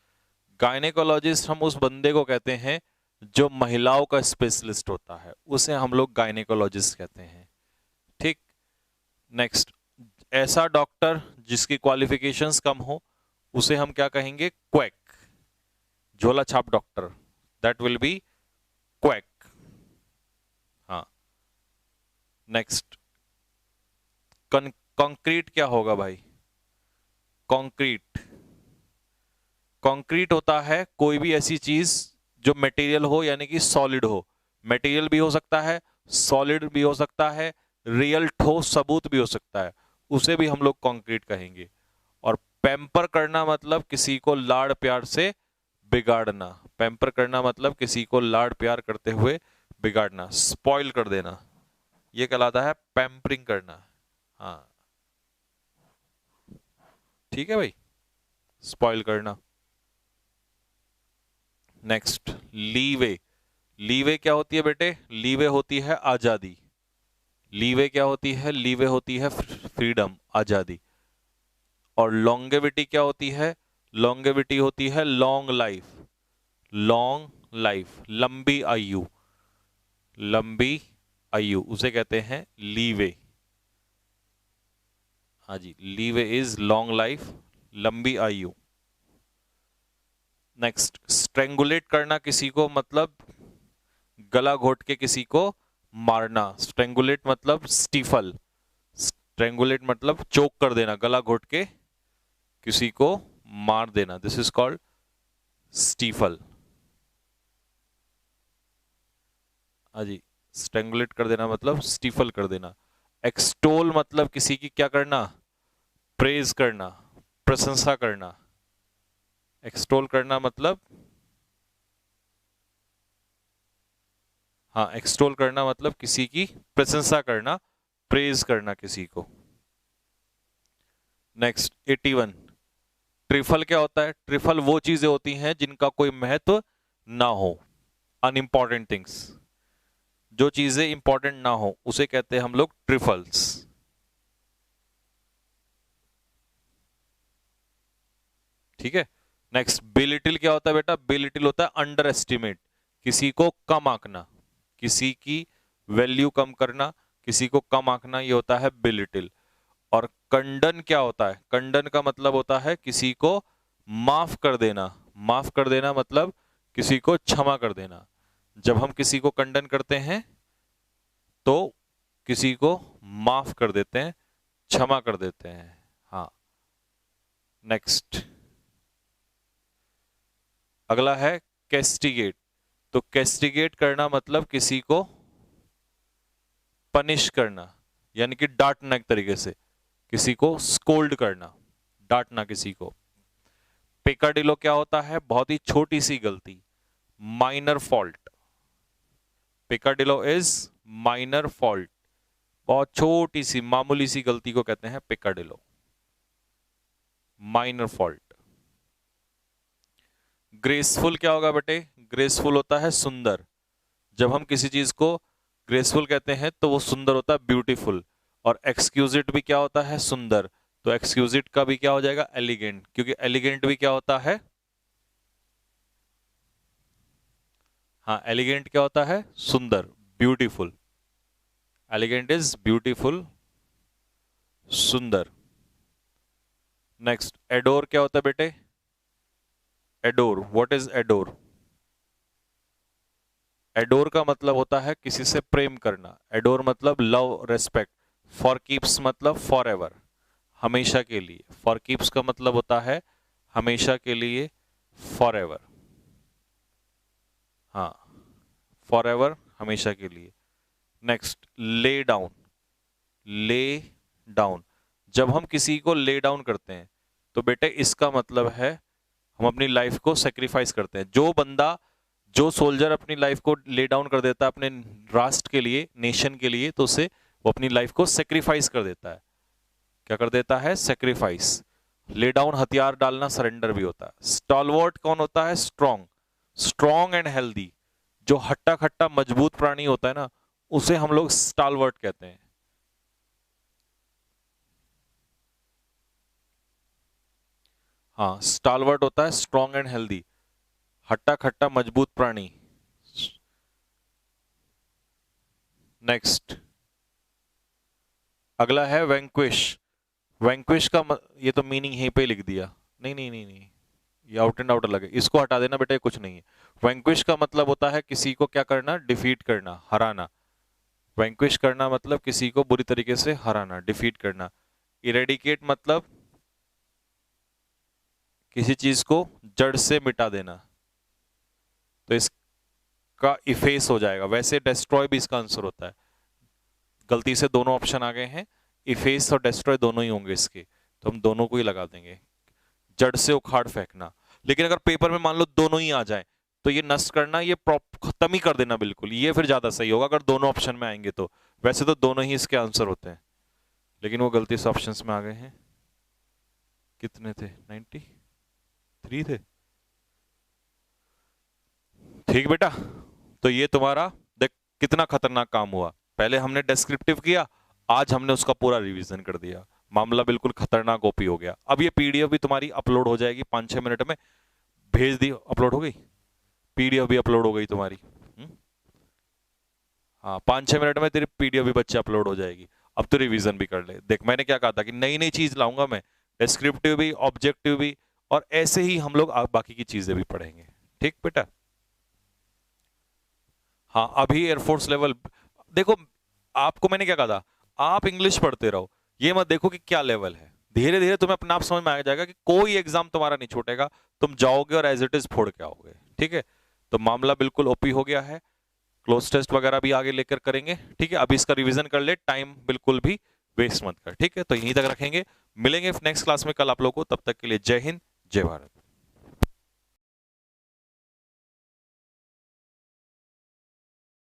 गायनेकोलॉजिस्ट हम उस बंदे को कहते हैं जो महिलाओं का स्पेशलिस्ट होता है, उसे हम लोग गायनेकोलॉजिस्ट कहते हैं, ठीक। नेक्स्ट, ऐसा डॉक्टर जिसकी क्वालिफिकेशंस कम हो, उसे हम क्या कहेंगे? क्वैक, झोला छाप doctor, that will be quack. हाँ। नेक्स्ट, कंक्रीट क्या होगा भाई? कंक्रीट, कंक्रीट होता है कोई भी ऐसी चीज जो मटेरियल हो, यानी कि सॉलिड हो, मटेरियल भी हो सकता है, सॉलिड भी हो सकता है, रियल ठोस सबूत भी हो सकता है, उसे भी हम लोग कंक्रीट कहेंगे। और पैम्पर करना मतलब किसी को लाड़ प्यार से बिगाड़ना, पैम्पर करना मतलब किसी को लाड़ प्यार करते हुए बिगाड़ना, स्पॉइल कर देना, ये कहलाता है पैम्परिंग करना। हाँ, ठीक है भाई, स्पॉइल करना। नेक्स्ट, लीवे, लीवे क्या होती है बेटे? लीवे होती है आजादी, लीवे क्या होती है? लीवे होती है फ्रीडम, आजादी। और लॉन्गेविटी क्या होती है? लॉन्गेविटी होती है लॉन्ग लाइफ, लॉन्ग लाइफ, लंबी आयु, लंबी आयु, उसे कहते हैं लीवे। हाँ जी, लीवे इज लॉन्ग लाइफ, लंबी आयु। नेक्स्ट, स्ट्रेंगुलेट करना किसी को मतलब गला घोट के किसी को मारना, स्ट्रेंगुलेट मतलब स्टीफल, स्ट्रेंगुलेट मतलब चोक कर देना, गला घोट के किसी को मार देना, दिस इज कॉल्ड स्टीफल। हाँ जी, स्ट्रेंगुलेट कर देना मतलब स्टीफल कर देना। एक्सटोल मतलब किसी की क्या करना? प्रेज करना, प्रशंसा करना। एक्सटोल करना मतलब, हाँ, एक्सटोल करना मतलब किसी की प्रशंसा करना, प्रेज करना किसी को। नेक्स्ट 81, ट्रिफल क्या होता है? ट्रिफल वो चीजें होती हैं जिनका कोई महत्व ना हो, अनइंपॉर्टेंट थिंग्स, जो चीजें इंपॉर्टेंट ना हो उसे कहते हैं हम लोग ट्रिफल्स, ठीक है। नेक्स्ट, बिलिटिल क्या होता है बेटा? बिलिटिल होता है अंडर एस्टिमेट, किसी को कम आंकना, किसी की वैल्यू कम करना, किसी को कम आंकना, ये होता है बिलिटिल। और कंडन क्या होता है? कंडन का मतलब होता है किसी को माफ कर देना, माफ कर देना मतलब किसी को क्षमा कर देना। जब हम किसी को कंडन करते हैं तो किसी को माफ कर देते हैं, क्षमा कर देते हैं। हाँ। नेक्स्ट, अगला है कैस्टिगेट। तो कैस्टिगेट करना मतलब किसी को पनिश करना, यानी कि डांटना, एक तरीके से किसी को स्कोल्ड करना, डांटना किसी को। पेकाडिलो क्या होता है? बहुत ही छोटी सी गलती, minor fault, peccadillo is minor fault, बहुत छोटी सी मामूली सी गलती को कहते हैं पेकाडिलो। Minor fault. ग्रेसफुल क्या होगा बेटे? ग्रेसफुल होता है सुंदर। जब हम किसी चीज को ग्रेसफुल कहते हैं तो वो सुंदर होता है, ब्यूटीफुल। और एक्सक्यूजिट भी क्या होता है? सुंदर। तो एक्सक्यूजिट का भी क्या हो जाएगा? एलिगेंट, क्योंकि एलिगेंट भी क्या होता है? हाँ, एलिगेंट क्या होता है? सुंदर, ब्यूटीफुल। एलिगेंट इज ब्यूटीफुल, सुंदर। नेक्स्ट, एडोर क्या होता है बेटे? Adore, what is adore? Adore का मतलब होता है किसी से प्रेम करना। एडोर मतलब लव, रेस्पेक्ट। फॉर कीप्स मतलब फॉर एवर, हमेशा के लिए। फॉर कीप्स का मतलब होता है हमेशा के लिए, फॉर एवर। हाँ, फॉर एवर, हमेशा के लिए। Next, lay down. Lay down, जब हम किसी को ले डाउन करते हैं तो बेटे इसका मतलब है हम अपनी लाइफ को सेक्रीफाइस करते हैं। जो बंदा, जो सोल्जर अपनी लाइफ को ले डाउन कर देता है अपने राष्ट्र के लिए, नेशन के लिए, तो उसे वो अपनी लाइफ को सेक्रीफाइस कर देता है। क्या कर देता है? सेक्रीफाइस। ले डाउन हथियार डालना, सरेंडर भी होता है। स्टॉलवर्ट कौन होता है? स्ट्रॉन्ग। स्ट्रॉन्ग एंड हेल्दी, जो हट्टा खट्टा मजबूत प्राणी होता है ना, उसे हम लोग स्टॉलवर्ट कहते हैं। हाँ, स्टॉलवर्ट होता है स्ट्रॉन्ग एंड हेल्दी, हट्टा खट्टा मजबूत प्राणी। नेक्स्ट, अगला है वैंक्विश। वैंक्विश का ये तो मीनिंग यहीं पे लिख दिया। नहीं नहीं नहीं नहीं, ये आउट एंड आउट अलग है, इसको हटा देना बेटा, कुछ नहीं है। वैंक्विश का मतलब होता है किसी को क्या करना? डिफीट करना, हराना। वैंक्विश करना मतलब किसी को बुरी तरीके से हराना, डिफीट करना। इरेडिकेट मतलब किसी चीज को जड़ से मिटा देना, तो इसका इफेस हो जाएगा। वैसे डेस्ट्रॉय भी इसका आंसर होता है। गलती से दोनों ऑप्शन आ गए हैं, इफेस और डेस्ट्रॉय दोनों ही होंगे इसके, तो हम दोनों को ही लगा देंगे। जड़ से उखाड़ फेंकना, लेकिन अगर पेपर में मान लो दोनों ही आ जाए तो ये नष्ट करना, ये खत्म ही कर देना बिल्कुल, ये फिर ज्यादा सही होगा अगर दोनों ऑप्शन में आएंगे तो। वैसे तो दोनों ही इसके आंसर होते हैं, लेकिन वो गलती से ऑप्शंस में आ गए हैं। कितने थे? 93 थे। ठीक बेटा, तो ये तुम्हारा देख कितना खतरनाक काम हुआ। पहले हमने डिस्क्रिप्टिव किया, आज हमने उसका पूरा रिवीजन कर दिया। मामला बिल्कुल खतरनाक ओपी हो गया। अब ये पीडीएफ भी तुम्हारी अपलोड हो जाएगी 5-6 मिनट में। भेज दी, अपलोड हो गई, पीडीएफ भी अपलोड हो गई तुम्हारी। हाँ, 5-6 मिनट में तेरी पीडीएफ भी बच्चे अपलोड हो जाएगी। अब तो रिवीजन भी कर ले। देख मैंने क्या कहा था कि नई नई चीज लाऊंगा मैं, डिस्क्रिप्टिव भी, ऑब्जेक्टिव भी, और ऐसे ही हम लोग बाकी की चीजें भी पढ़ेंगे। ठीक बेटा? हाँ, अभी एयरफोर्स लेवल देखो, आपको मैंने क्या कहा था, आप इंग्लिश पढ़ते रहो, ये मत देखो कि क्या लेवल है। धीरे धीरे तुम्हें अपने आप समझ में आ जाएगा कि कोई एग्जाम तुम्हारा नहीं छूटेगा, तुम जाओगे और एज इट इज फोड़ के आओगे। ठीक है? तो मामला बिल्कुल ओपी हो गया है। क्लोज टेस्ट वगैरह भी आगे लेकर करेंगे। ठीक है? अभी इसका रिवीजन कर ले, टाइम बिल्कुल भी वेस्ट मत कर। ठीक है? तो यहीं तक रखेंगे, मिलेंगे नेक्स्ट क्लास में कल आप लोगों को। तब तक के लिए जय हिंद, जय भारत।